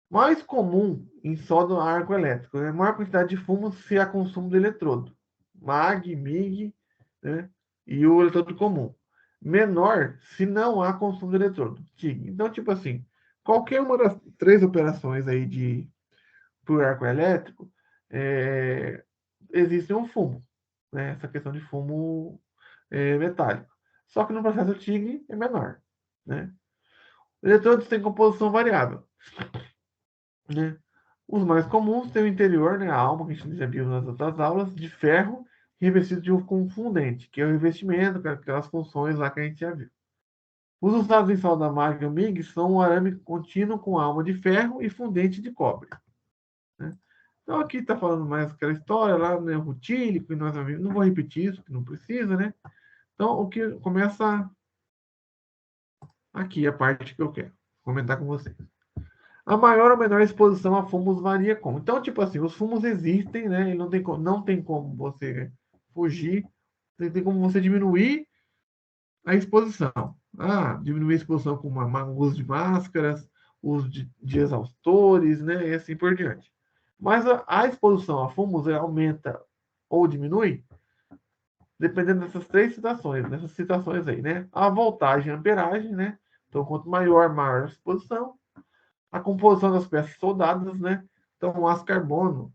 Mais comum em solda a arco elétrico, né? Maior quantidade de fumo se há consumo de eletrodo. MAG, MIG, né? E o eletrodo comum. Menor se não há consumo de eletrodo. TIG. Então, tipo assim, qualquer uma das três operações aí por arco elétrico, existe um fumo, né? Essa questão de fumo metálico. Só que no processo TIG é menor, né? Eletrodos têm composição variável, né? Os mais comuns têm o interior, né, a alma, que a gente já viu nas outras aulas, de ferro revestido de um fundente, que é o revestimento, aquelas funções lá que a gente já viu. Os usados em solda mágica MIG são um arame contínuo com alma de ferro e fundente de cobre, né? Então aqui está falando mais aquela história lá, né, rutílico, e nós não vou repetir isso, que não precisa, né? Então o que começa aqui a parte que eu quero comentar com vocês. A maior ou menor exposição a fumos varia como. Então, tipo assim, os fumos existem, né? E não tem como você fugir, tem como você diminuir a exposição. Diminuir a exposição com uso de máscaras, uso de exaustores, né? E assim por diante. Mas a exposição a fumos aumenta ou diminui dependendo dessas três situações aí, né? A voltagem e a amperagem, né? Então, quanto maior, maior a exposição. A composição das peças soldadas, né? Então, o aço carbono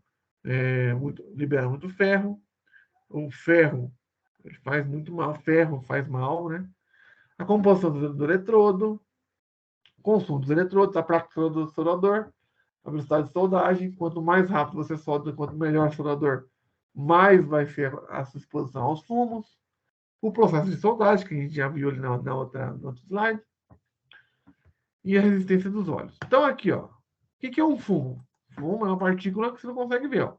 libera muito ferro. O ferro ele faz muito mal, ferro faz mal, né? A composição do eletrodo, consumo dos eletrodos, a prática do soldador, a velocidade de soldagem. Quanto mais rápido você solda, quanto melhor o soldador, mais vai ser a sua exposição aos fumos. O processo de soldagem, que a gente já viu ali no outro slide. E a resistência dos óleos. Então, aqui, ó. O que é um fumo? Fumo é uma partícula que você não consegue ver, ó.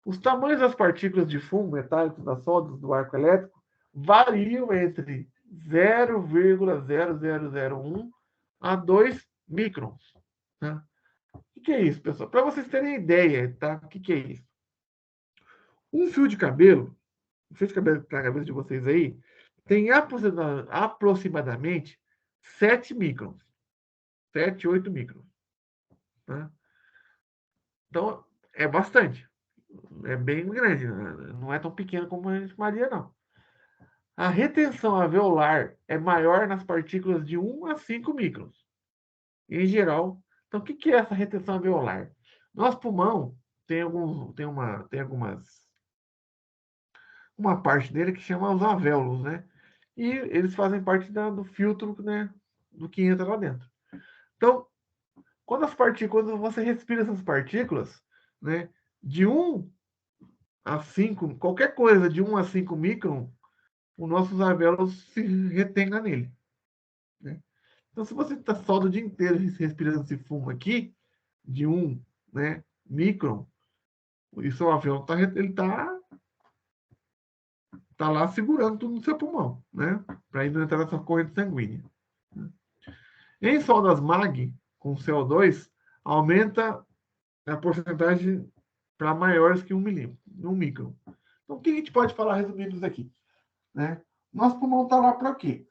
Os tamanhos das partículas de fumo metálicos das soldas do arco elétrico variam entre 0,0001 a 2 microns. Né? O que é isso, pessoal? Para vocês terem ideia, tá? O que é isso? Um fio de cabelo, o fio de cabelo que está na cabeça de vocês aí, tem aproximadamente 7 microns. 7, 8 microns. Tá? Então, é bastante. É bem grande. Não é tão pequeno como a gente faria, não. A retenção alveolar é maior nas partículas de 1 a 5 microns. Em geral, então o que é essa retenção alveolar? Nosso pulmão tem uma parte dele que chama os alvéolos, né? E eles fazem parte do filtro, né, do que entra lá dentro. Então, quando você respira essas partículas, né, de 1 a 5, qualquer coisa de 1 a 5 micron, os nossos alvéolos se retenga nele. Né? Então, se você está só o dia inteiro respirando esse fumo aqui, de 1, né, micron, e seu alvéolo tá lá segurando tudo no seu pulmão, né? Para não entrar nessa corrente sanguínea. Em soldas MAG, com CO2, aumenta a porcentagem para maiores que 1 milímetro, 1 micron. Então, o que a gente pode falar resumindo isso aqui? Né? Nosso pulmão está lá para quê?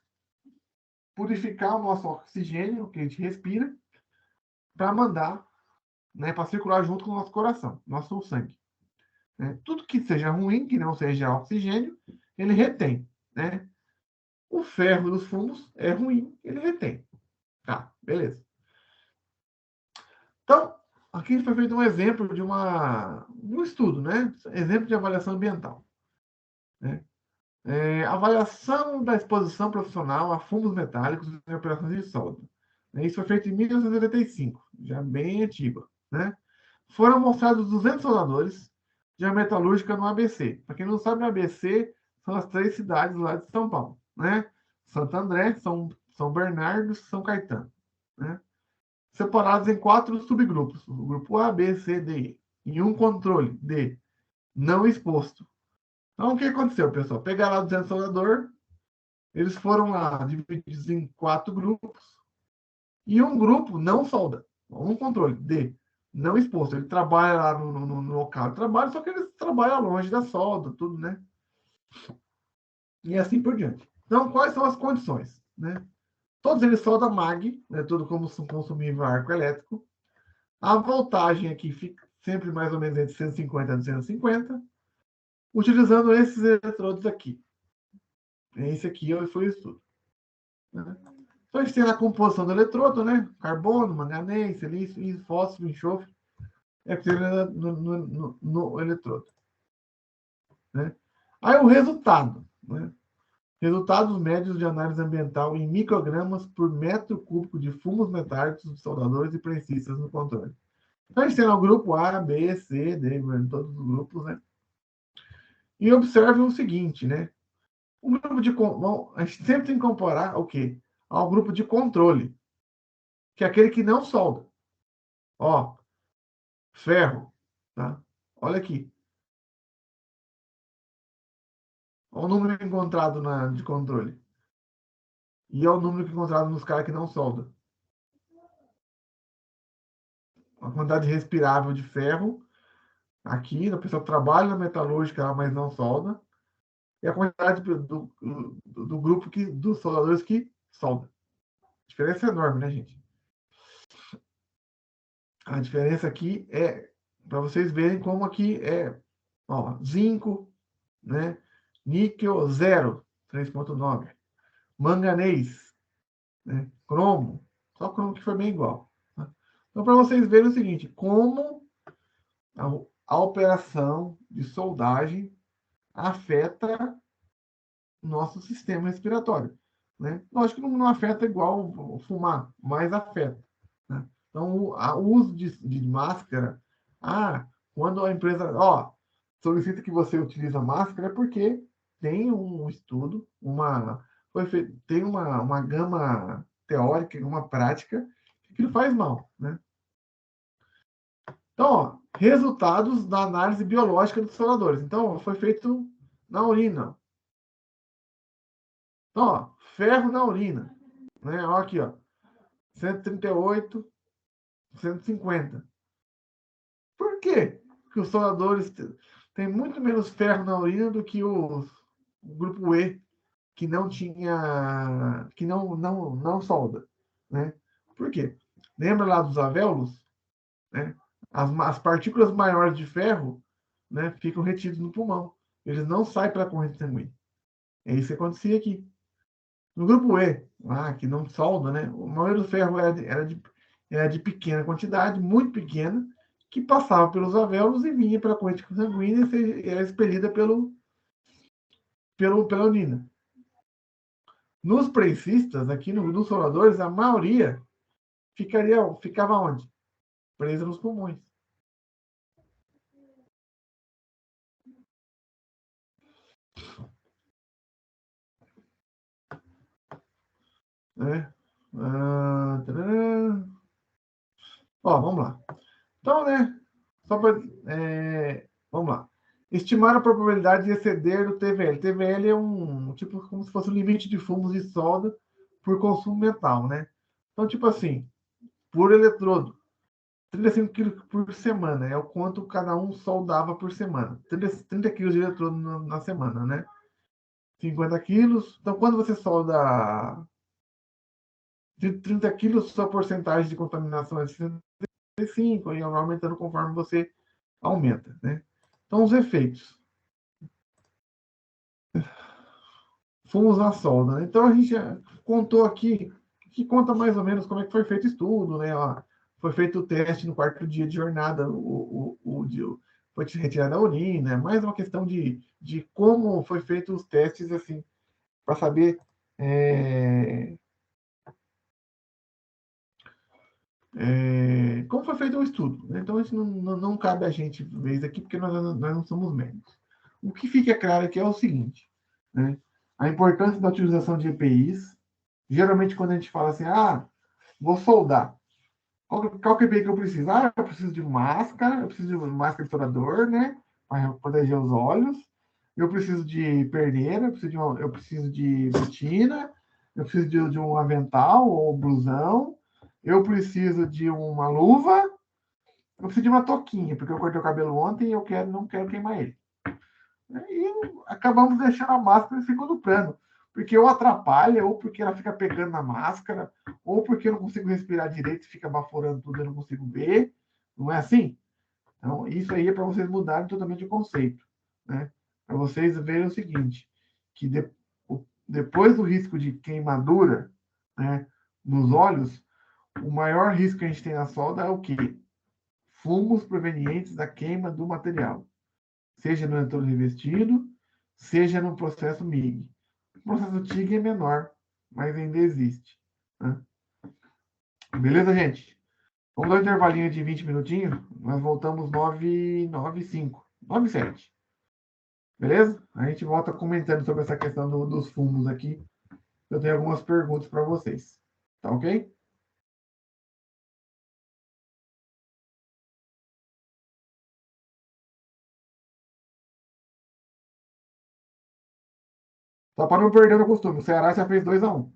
Purificar o nosso oxigênio, que a gente respira, para mandar, né, para circular junto com o nosso coração, nosso sangue. Né? Tudo que seja ruim, que não seja oxigênio, ele retém. Né? O ferro dos fumos é ruim, ele retém. Tá, beleza. Então, aqui foi feito um exemplo de um estudo, né? Exemplo de avaliação ambiental. Né? Avaliação da exposição profissional a fumos metálicos em operações de solda. Isso foi feito em 1985, já bem antigo. Né? Foram mostrados 200 soldadores de uma metalúrgica no ABC. Para quem não sabe, o ABC são as 3 cidades lá de São Paulo. Né? Santo André, São Bernardo e São Caetano. Né? Separados em 4 subgrupos. O grupo A, B, C, D, E. E um controle, D, não exposto. Então, o que aconteceu, pessoal? Pegaram lá 200 soldadores, eles foram lá divididos em 4 grupos, e um grupo não solda. Um controle, D, não exposto. Ele trabalha lá no local de trabalho, só que eles trabalham longe da solda, tudo, né? E assim por diante. Então, quais são as condições? Né? Todos eles soldam MAG, né? Tudo como consumível arco elétrico. A voltagem aqui fica sempre mais ou menos entre 150 e 250, utilizando esses eletrodos aqui. Esse aqui foi o estudo. Né? Então, a gente tem a composição do eletrodo, né? Carbono, manganês, silício, fósforo, enxofre. É que no eletrodo. Né? Aí o resultado. Né? Resultados médios de análise ambiental em microgramas por metro cúbico de fumos metálicos, soldadores e prensistas no controle. Então, a gente tem lá o grupo A, B, C, D, todos os grupos, né? E observe o seguinte, né? O grupo bom, a gente sempre tem que comparar o quê? Ao grupo de controle, que é aquele que não solda. Ó, ferro, tá? Olha aqui. Olha o número encontrado de controle. E olha o número encontrado nos caras que não soldam. A quantidade respirável de ferro, aqui, a pessoa trabalha na metalúrgica, mas não solda. E a quantidade do grupo dos soldadores que solda. A diferença é enorme, né, gente? A diferença aqui é para vocês verem como aqui é, ó, zinco, né? Níquel 0, 3,9. Manganês, né? Cromo, só cromo que foi bem igual. Tá? Então, para vocês verem o seguinte, como a operação de soldagem afeta o nosso sistema respiratório. Né? Lógico que não afeta igual fumar, mas afeta. Né? Então, o uso de máscara, quando a empresa solicita que você utilize a máscara, é porque tem um estudo, tem uma gama teórica e uma prática que não faz mal. Né? Então, resultados da análise biológica dos soladores. Então, foi feito na urina. Então, ferro na urina. Né? Ó, aqui, ó. 138, 150. Por quê? Porque os soladores têm muito menos ferro na urina do que o grupo E, que não tinha. Que não solda. Né? Por quê? Lembra lá dos alvéolos? Né? As partículas maiores de ferro, né, ficam retidas no pulmão. Eles não saem para a corrente sanguínea. É isso que acontecia aqui. No grupo E, que não solda, né, o maioria do ferro era de pequena quantidade, muito pequena, que passava pelos alvéolos e vinha para a corrente sanguínea e era expelida pela urina. Nos prensistas, aqui nos soladores, a maioria ficava onde? Presa nos pulmões. Né? Vamos lá. Então, né? Vamos lá. Estimar a probabilidade de exceder o TVL. TVL é um tipo como se fosse o limite de fumos de solda por consumo mental, né? Então, tipo assim, por eletrodo, 35 quilos por semana é o quanto cada um soldava por semana. 30 quilos de eletrodo na semana, né? 50 quilos. Então, quando você solda de 30 quilos, sua porcentagem de contaminação é de 65, e vai aumentando conforme você aumenta, né? Então, os efeitos. Fomos na solda, né? Então, a gente contou aqui, que conta mais ou menos como é que foi feito o estudo, né? Foi feito o teste no quarto dia de jornada, foi retirada a urina, mais uma questão de como foi feito os testes, assim, para saber como foi feito o estudo. Né? Então, isso não cabe a gente ver isso aqui, porque nós não somos médicos. O que fica claro aqui é o seguinte, né? A importância da utilização de EPIs. Geralmente, quando a gente fala assim, vou soldar, qual que é EPI que eu preciso? Eu preciso de máscara, eu preciso de máscara de soldador, né? Para proteger os olhos. Eu preciso de perneira, eu preciso de botina, eu preciso de um avental ou blusão, eu preciso de uma luva, eu preciso de uma toquinha, porque eu cortei o cabelo ontem e não quero queimar ele. E acabamos deixando a máscara em segundo plano, porque ou atrapalha, ou porque ela fica pegando na máscara, ou porque eu não consigo respirar direito e fica baforando tudo, eu não consigo ver. Não é assim? Então, isso aí é para vocês mudarem totalmente o conceito. Né? Para vocês verem o seguinte, que depois do risco de queimadura, né, nos olhos, o maior risco que a gente tem na solda é o quê? Fumos provenientes da queima do material. Seja no eletrodo revestido, seja no processo MIG. O processo TIG é menor, mas ainda existe. Né? Beleza, gente? Vamos dar um intervalinho de 20 minutinhos. Nós voltamos 9h05, 9h07. Beleza? A gente volta comentando sobre essa questão dos fumos aqui. Eu tenho algumas perguntas para vocês. Tá ok? Só para não perder o costume. O Ceará já fez 2-1.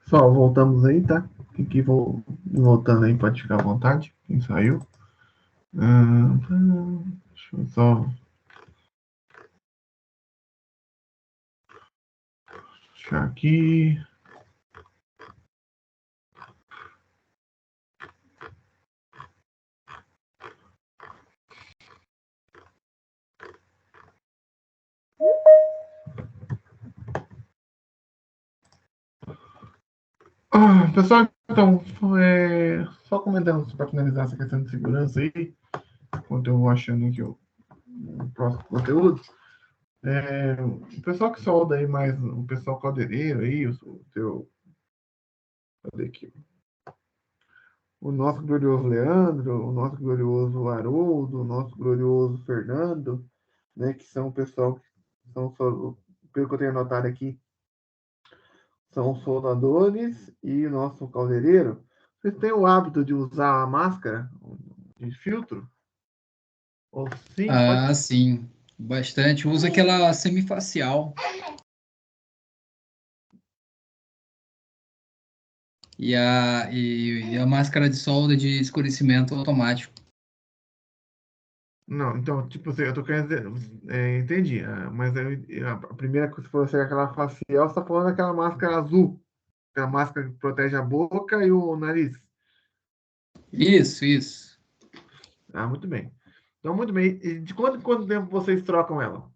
Pessoal, voltamos aí, tá? Aqui voltando aí, pode ficar à vontade. Quem saiu? Deixa eu só achar aqui. Pessoal, então, só comentando para finalizar essa questão de segurança aí, enquanto eu vou achando aqui o próximo conteúdo. O pessoal que solda aí mais, o pessoal caldeireiro aí, cadê aqui? O nosso glorioso Leandro, o nosso glorioso Haroldo, o nosso glorioso Fernando, né, que são o pessoal que são, pelo que eu tenho anotado aqui, são soldadores e o nosso caldeireiro. Vocês têm o hábito de usar a máscara de filtro? Ou sim, pode. Ah, sim, bastante. Usa aquela semifacial. E a máscara de solda de escurecimento automático. Não, então, tipo assim, eu tô querendo dizer, entendi, mas a primeira que você falou assim, aquela facial, você tá falando daquela máscara azul, aquela máscara que protege a boca e o nariz. Isso, isso. Ah, muito bem. Então, muito bem. E de quanto em quanto tempo vocês trocam ela?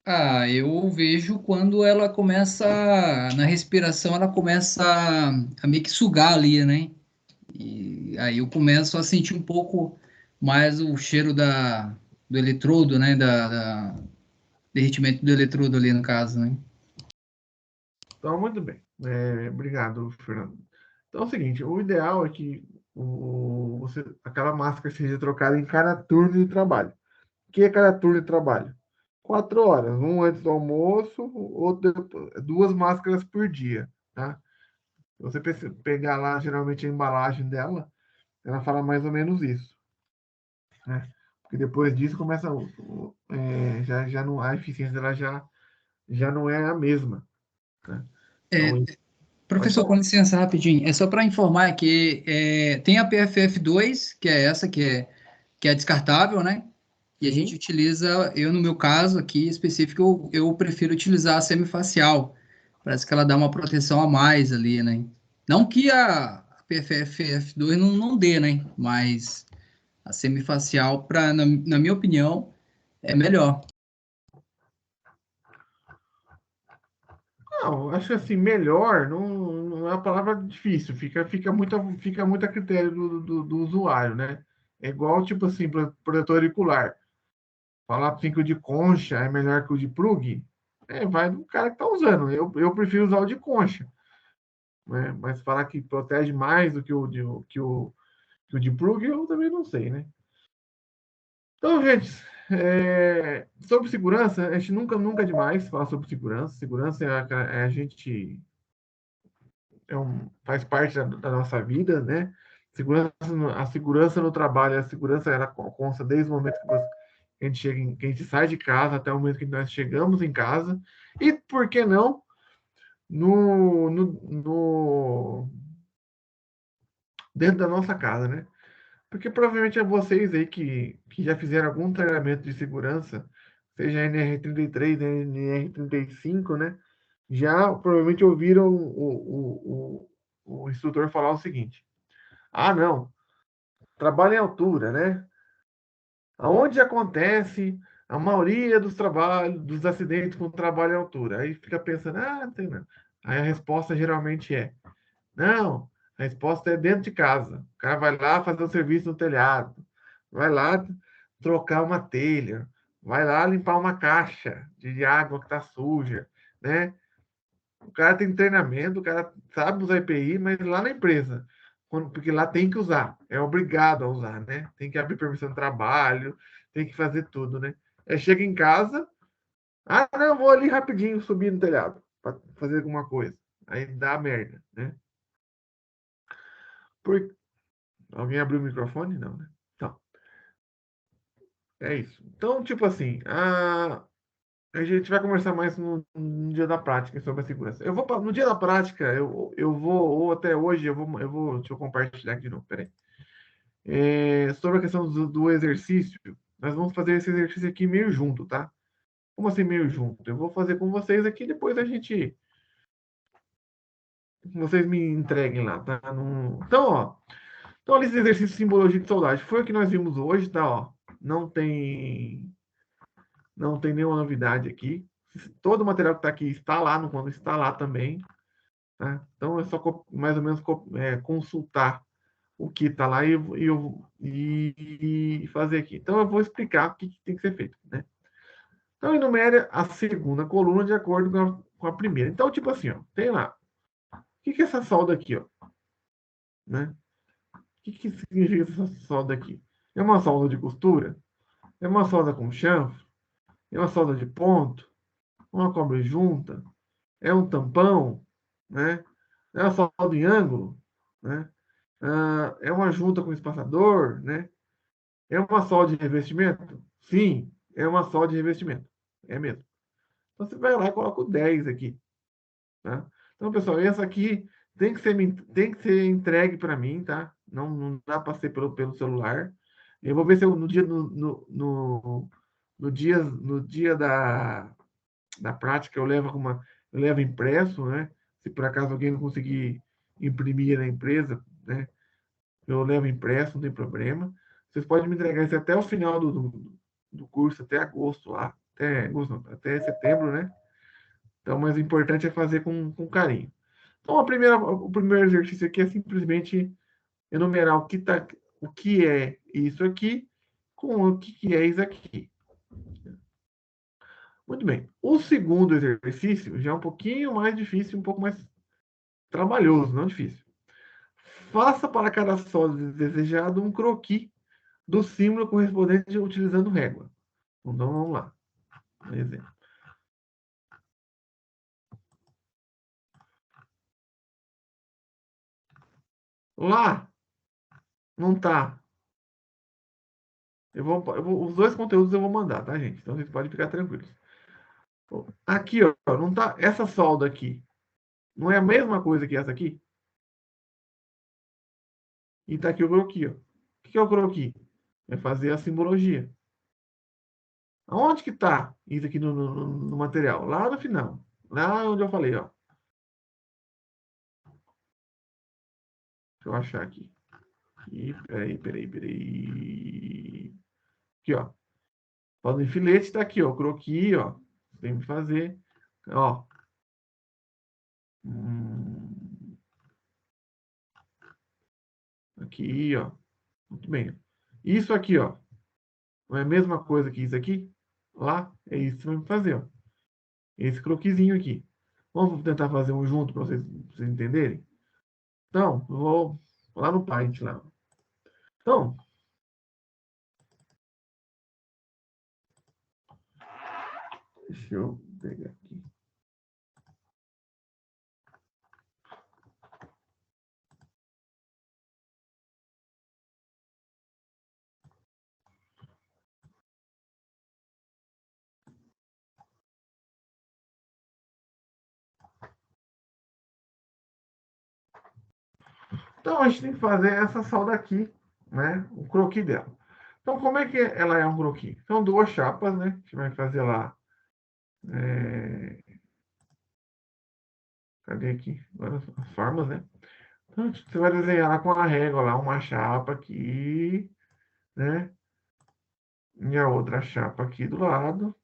Ah, eu vejo quando ela começa, na respiração, ela começa a meio que sugar ali, né? E aí eu começo a sentir um pouco mais o cheiro do eletrodo, né? Derretimento do eletrodo ali, no caso, né? Então, muito bem. Obrigado, Fernando. Então é o seguinte, o ideal é que aquela máscara seja trocada em cada turno de trabalho. O que é cada turno de trabalho? 4 horas, um antes do almoço, outro duas máscaras por dia, tá? Se você pegar lá, geralmente, a embalagem dela, ela fala mais ou menos isso, né? Porque depois disso começa, já não, a eficiência dela já não é a mesma, né? É, Então, pode professor, com falar. licença, rapidinho. É só para informar que tem a PFF2, que é essa que é descartável, né? E a gente Sim. utiliza, eu no meu caso aqui específico, eu prefiro utilizar a semifacial. Parece que ela dá uma proteção a mais ali, né? Não que a PFF2 não dê, né? Mas a semifacial, na minha opinião, é melhor. Não, acho que assim, melhor não é uma palavra difícil, fica muito a critério do usuário, né? É igual, tipo assim, protetor auricular. Falar assim que o de concha é melhor que o de plug, vai do cara que está usando. Eu prefiro usar o de concha, né? Mas falar que protege mais do que o de plug, eu também não sei, né? Então, gente, sobre segurança, a gente nunca é demais falar sobre segurança. Segurança a gente faz parte da nossa vida, né? A segurança no trabalho, a segurança ela consta desde o momento que a gente que a gente sai de casa até o momento que nós chegamos em casa. E por que não dentro da nossa casa, né? Porque provavelmente é vocês aí que já fizeram algum treinamento de segurança, seja NR33, NR35, né? Já provavelmente ouviram o instrutor falar o seguinte: ah, não, trabalho em altura, né? Aonde acontece a maioria dos trabalhos, dos acidentes com trabalho em altura? Aí fica pensando, não tem nada. Aí a resposta geralmente é: não, a resposta é dentro de casa. O cara vai lá fazer um serviço no telhado, vai lá trocar uma telha, vai lá limpar uma caixa de água que está suja, né? O cara tem treinamento, o cara sabe usar EPI, mas lá na empresa, porque lá tem que usar, é obrigado a usar, né? Tem que abrir permissão de trabalho, tem que fazer tudo, né? Aí chega em casa, ah, não, vou ali rapidinho subir no telhado para fazer alguma coisa. Aí dá merda, né? Por... Alguém abriu o microfone? Não, né? Então, é isso. Então, tipo assim, A gente vai conversar mais no dia da prática sobre a segurança. No dia da prática, eu vou, ou até hoje, deixa eu compartilhar aqui de novo, peraí. Sobre a questão do exercício, nós vamos fazer esse exercício aqui meio junto, tá? Como assim meio junto? Eu vou fazer com vocês aqui, depois vocês me entreguem lá, tá? Então, a lista de exercícios de simbologia de saudade foi o que nós vimos hoje, tá? Ó, não tem nenhuma novidade aqui. Todo o material que está aqui está lá no quando está lá também, tá? Então é só mais ou menos consultar o que está lá e fazer aqui. Então eu vou explicar o que tem que ser feito, né? Então enumere a segunda coluna de acordo com a primeira. Então, tipo assim, ó, tem lá. O que é essa solda aqui, ó? Né? O que significa essa solda aqui? É uma solda de costura? É uma solda com chanfro? É uma solda de ponto? Uma cobre junta? É um tampão? Né? É uma solda em ângulo? Né? É uma junta com espaçador? Né? É uma solda de revestimento? Sim, é uma solda de revestimento. É mesmo. Então você vai lá e coloca o 10 aqui. Tá? Então, pessoal, essa aqui tem que ser entregue para mim, tá? Não dá para ser pelo celular. Eu vou ver se eu, no dia da prática eu levo impresso, né? Se por acaso alguém não conseguir imprimir na empresa, né? Eu levo impresso, não tem problema. Vocês podem me entregar isso até o final do curso, até agosto lá, até setembro, né? Então, mas o importante é fazer com carinho. Então, o primeiro exercício aqui é simplesmente enumerar o que é isso aqui com o que é isso aqui. Muito bem. O segundo exercício já é um pouquinho mais difícil, um pouco mais trabalhoso, não difícil. Faça para cada sólido desejado um croquis do símbolo correspondente utilizando régua. Então, vamos lá. Um exemplo. Lá não tá. Os dois conteúdos eu vou mandar, tá, gente? Então vocês podem ficar tranquilos. Aqui, ó, não tá essa solda aqui. Não é a mesma coisa que essa aqui? E tá aqui o croquis, ó. O que é o croquis? É fazer a simbologia. Aonde que tá isso aqui no material? Lá no final. Lá onde eu falei, ó. Deixa eu achar aqui. Peraí. Aqui, ó. Faz um filete, tá aqui, ó. Croquis, ó. Tem que fazer. Ó. Aqui, ó. Muito bem. Isso aqui, ó. Não é a mesma coisa que isso aqui? Lá, é isso que você vai fazer, ó. Esse croquisinho aqui. Vamos tentar fazer um junto para vocês entenderem? Então, eu vou lá no Paint lá. Então, deixa eu pegar aqui. Então, a gente tem que fazer essa solda aqui, né? O croquis dela. Então, como é que ela é um croquis? São duas chapas, né? A gente vai fazer lá. Cadê aqui? Agora as formas, né? Então, você vai desenhar lá com a régua lá uma chapa aqui, né? E a outra chapa aqui do lado.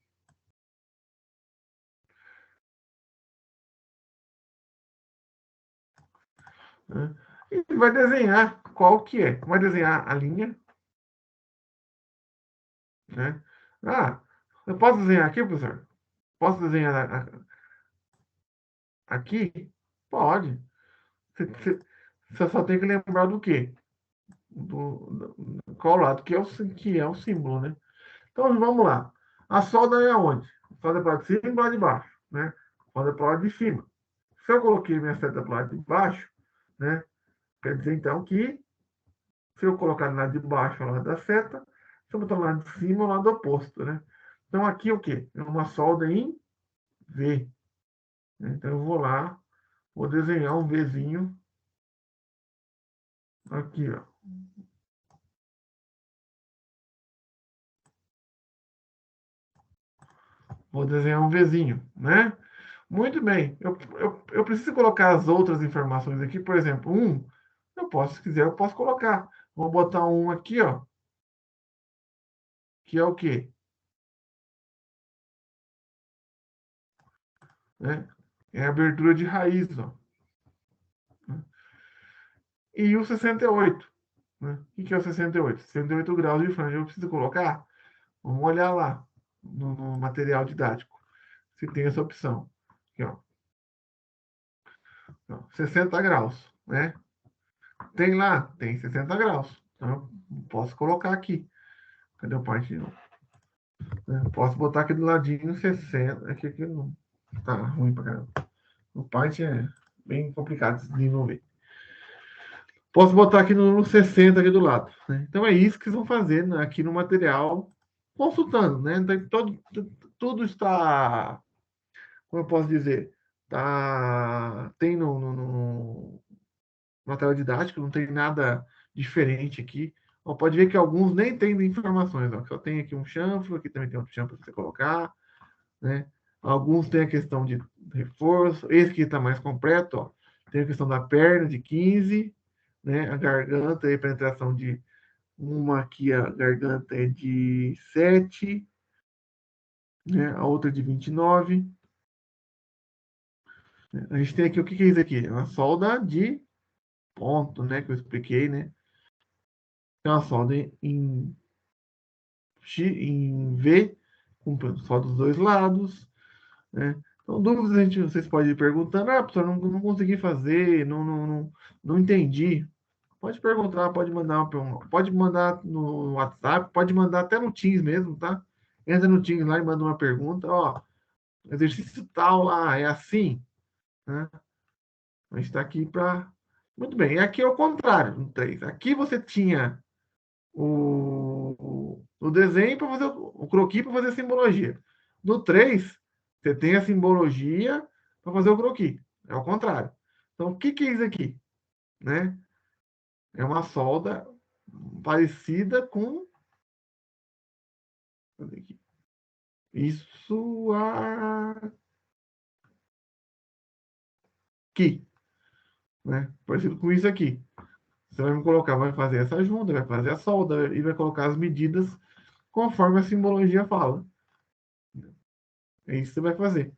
Né? E vai desenhar qual que é. Vai desenhar a linha. Né? Ah, eu posso desenhar aqui, professor? Posso desenhar aqui? Pode. Você só tem que lembrar do quê? Qual lado que é o símbolo, né? Então, vamos lá. A solda é aonde? A solda é para de cima e para de baixo, né? A solda é para o lado de cima. Se eu coloquei minha seta para o lado de baixo, né? Quer dizer, então, que se eu colocar no lado de baixo, ao lado da seta, se eu botar no lado de cima, ao lado oposto, né? Então, aqui o quê? É uma solda em V. Então, eu vou lá, vou desenhar um Vzinho aqui, ó. Vou desenhar um Vzinho, né? Muito bem. Eu preciso colocar as outras informações aqui. Por exemplo, eu posso, se quiser, eu posso colocar. Vou botar um aqui, ó. Que é o quê? Né? É a abertura de raiz, ó. E o 68. Né? O que é o 68? 68 graus de franja. Eu preciso colocar? Vamos olhar lá no material didático. Se tem essa opção. Aqui, ó. 60 graus, né? Tem lá? Tem 60 graus. Então, eu posso colocar aqui. Cadê o parte? Posso botar aqui do ladinho 60. Aqui não tá ruim pra caramba. O Python é bem complicado de desenvolver. Posso botar aqui no 60 aqui do lado. Né? Então é isso que vocês vão fazer aqui no material, consultando. Né? Então, tudo está, como eu posso dizer, tem no material didático, não tem nada diferente aqui. Ó, pode ver que alguns nem tem informações. Ó. Só tem aqui um chanfro, aqui também tem outro chanfro para você colocar. Né? Alguns têm a questão de reforço. Esse aqui está mais completo. Ó. Tem a questão da perna de 15, né? A garganta e penetração de uma aqui, a garganta é de 7, né? A outra de 29. A gente tem aqui, o que é isso aqui? É uma solda de ponto, né? Que eu expliquei, né? É uma solda em V, com só dos dois lados, né? Então, dúvidas vocês podem ir perguntando. Professor, não consegui fazer, não entendi. Pode perguntar, pode mandar no WhatsApp, pode mandar até no Teams mesmo, tá? Entra no Teams lá e manda uma pergunta, ó, exercício tal lá, é assim, né? A gente está aqui para... Muito bem, aqui é o contrário, no 3. Aqui você tinha o desenho para fazer o croquis para fazer a simbologia. No 3, você tem a simbologia para fazer o croquis. É o contrário. Então, o que é isso aqui? Né? É uma solda parecida com... Isso aqui. Né? Parecido com isso aqui. Você vai me colocar, vai fazer essa junta, vai fazer a solda e vai colocar as medidas conforme a simbologia fala. É isso que você vai fazer.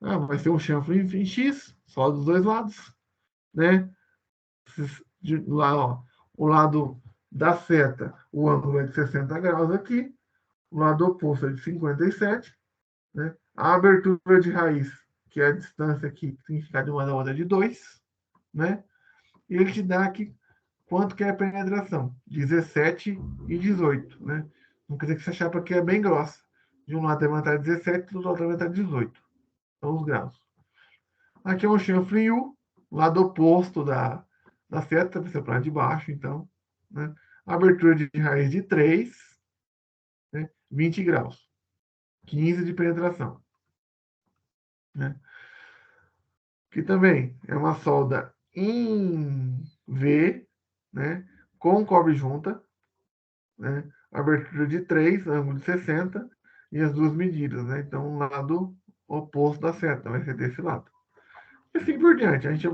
Vai ser um chanfro em X, só dos dois lados. Né? Lá, ó, o lado da seta, o ângulo é de 60 graus aqui. O lado oposto é de 57. Né? A abertura de raiz, que é a distância aqui, que significa de uma da outra, de 2. Né? E ele te dá aqui quanto que é a penetração, 17 e 18. Né? Não quer dizer que essa chapa aqui é bem grossa. De um lado vai estar 17, do outro vai estar 18. São os graus. Aqui é um chanfre em U, lado oposto da seta, vai ser para de baixo, então. Né? Abertura de raiz de 3, né? 20 graus. 15 de penetração. Né? Que também é uma solda em V, né? Com cobre junta, né? Abertura de 3, ângulo de 60, e as duas medidas, né? Então, o lado oposto da seta vai ser desse lado. E assim por diante. A gente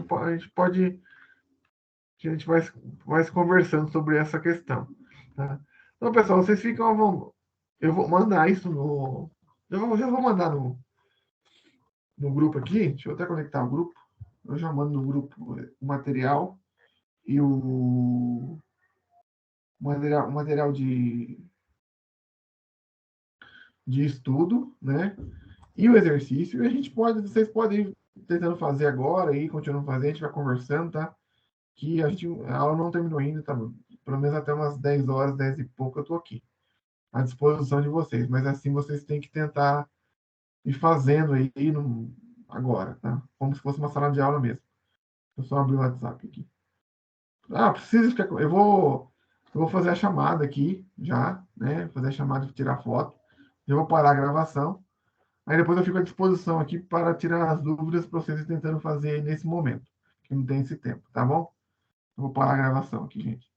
vai conversando sobre essa questão. Tá? Então, pessoal, vocês ficam... Eu vou mandar isso no... Eu já vou mandar no grupo aqui. Deixa eu até conectar o grupo. Eu já mando no grupo o material e o material de estudo, né? E o exercício. E vocês podem ir tentando fazer agora e continuando fazendo, a gente vai conversando, tá? Que a aula não terminou ainda, tá? Pelo menos até umas 10 horas, 10 e pouco eu tô aqui, à disposição de vocês. Mas assim, vocês têm que tentar ir fazendo aí agora, tá? Como se fosse uma sala de aula mesmo. Eu só abrir o WhatsApp aqui. Precisa ficar... Eu vou fazer a chamada aqui já, né? Fazer a chamada de tirar foto. Já vou parar a gravação. Aí depois eu fico à disposição aqui para tirar as dúvidas para vocês tentando fazer nesse momento, que não tem esse tempo, tá bom? Eu vou parar a gravação aqui, gente.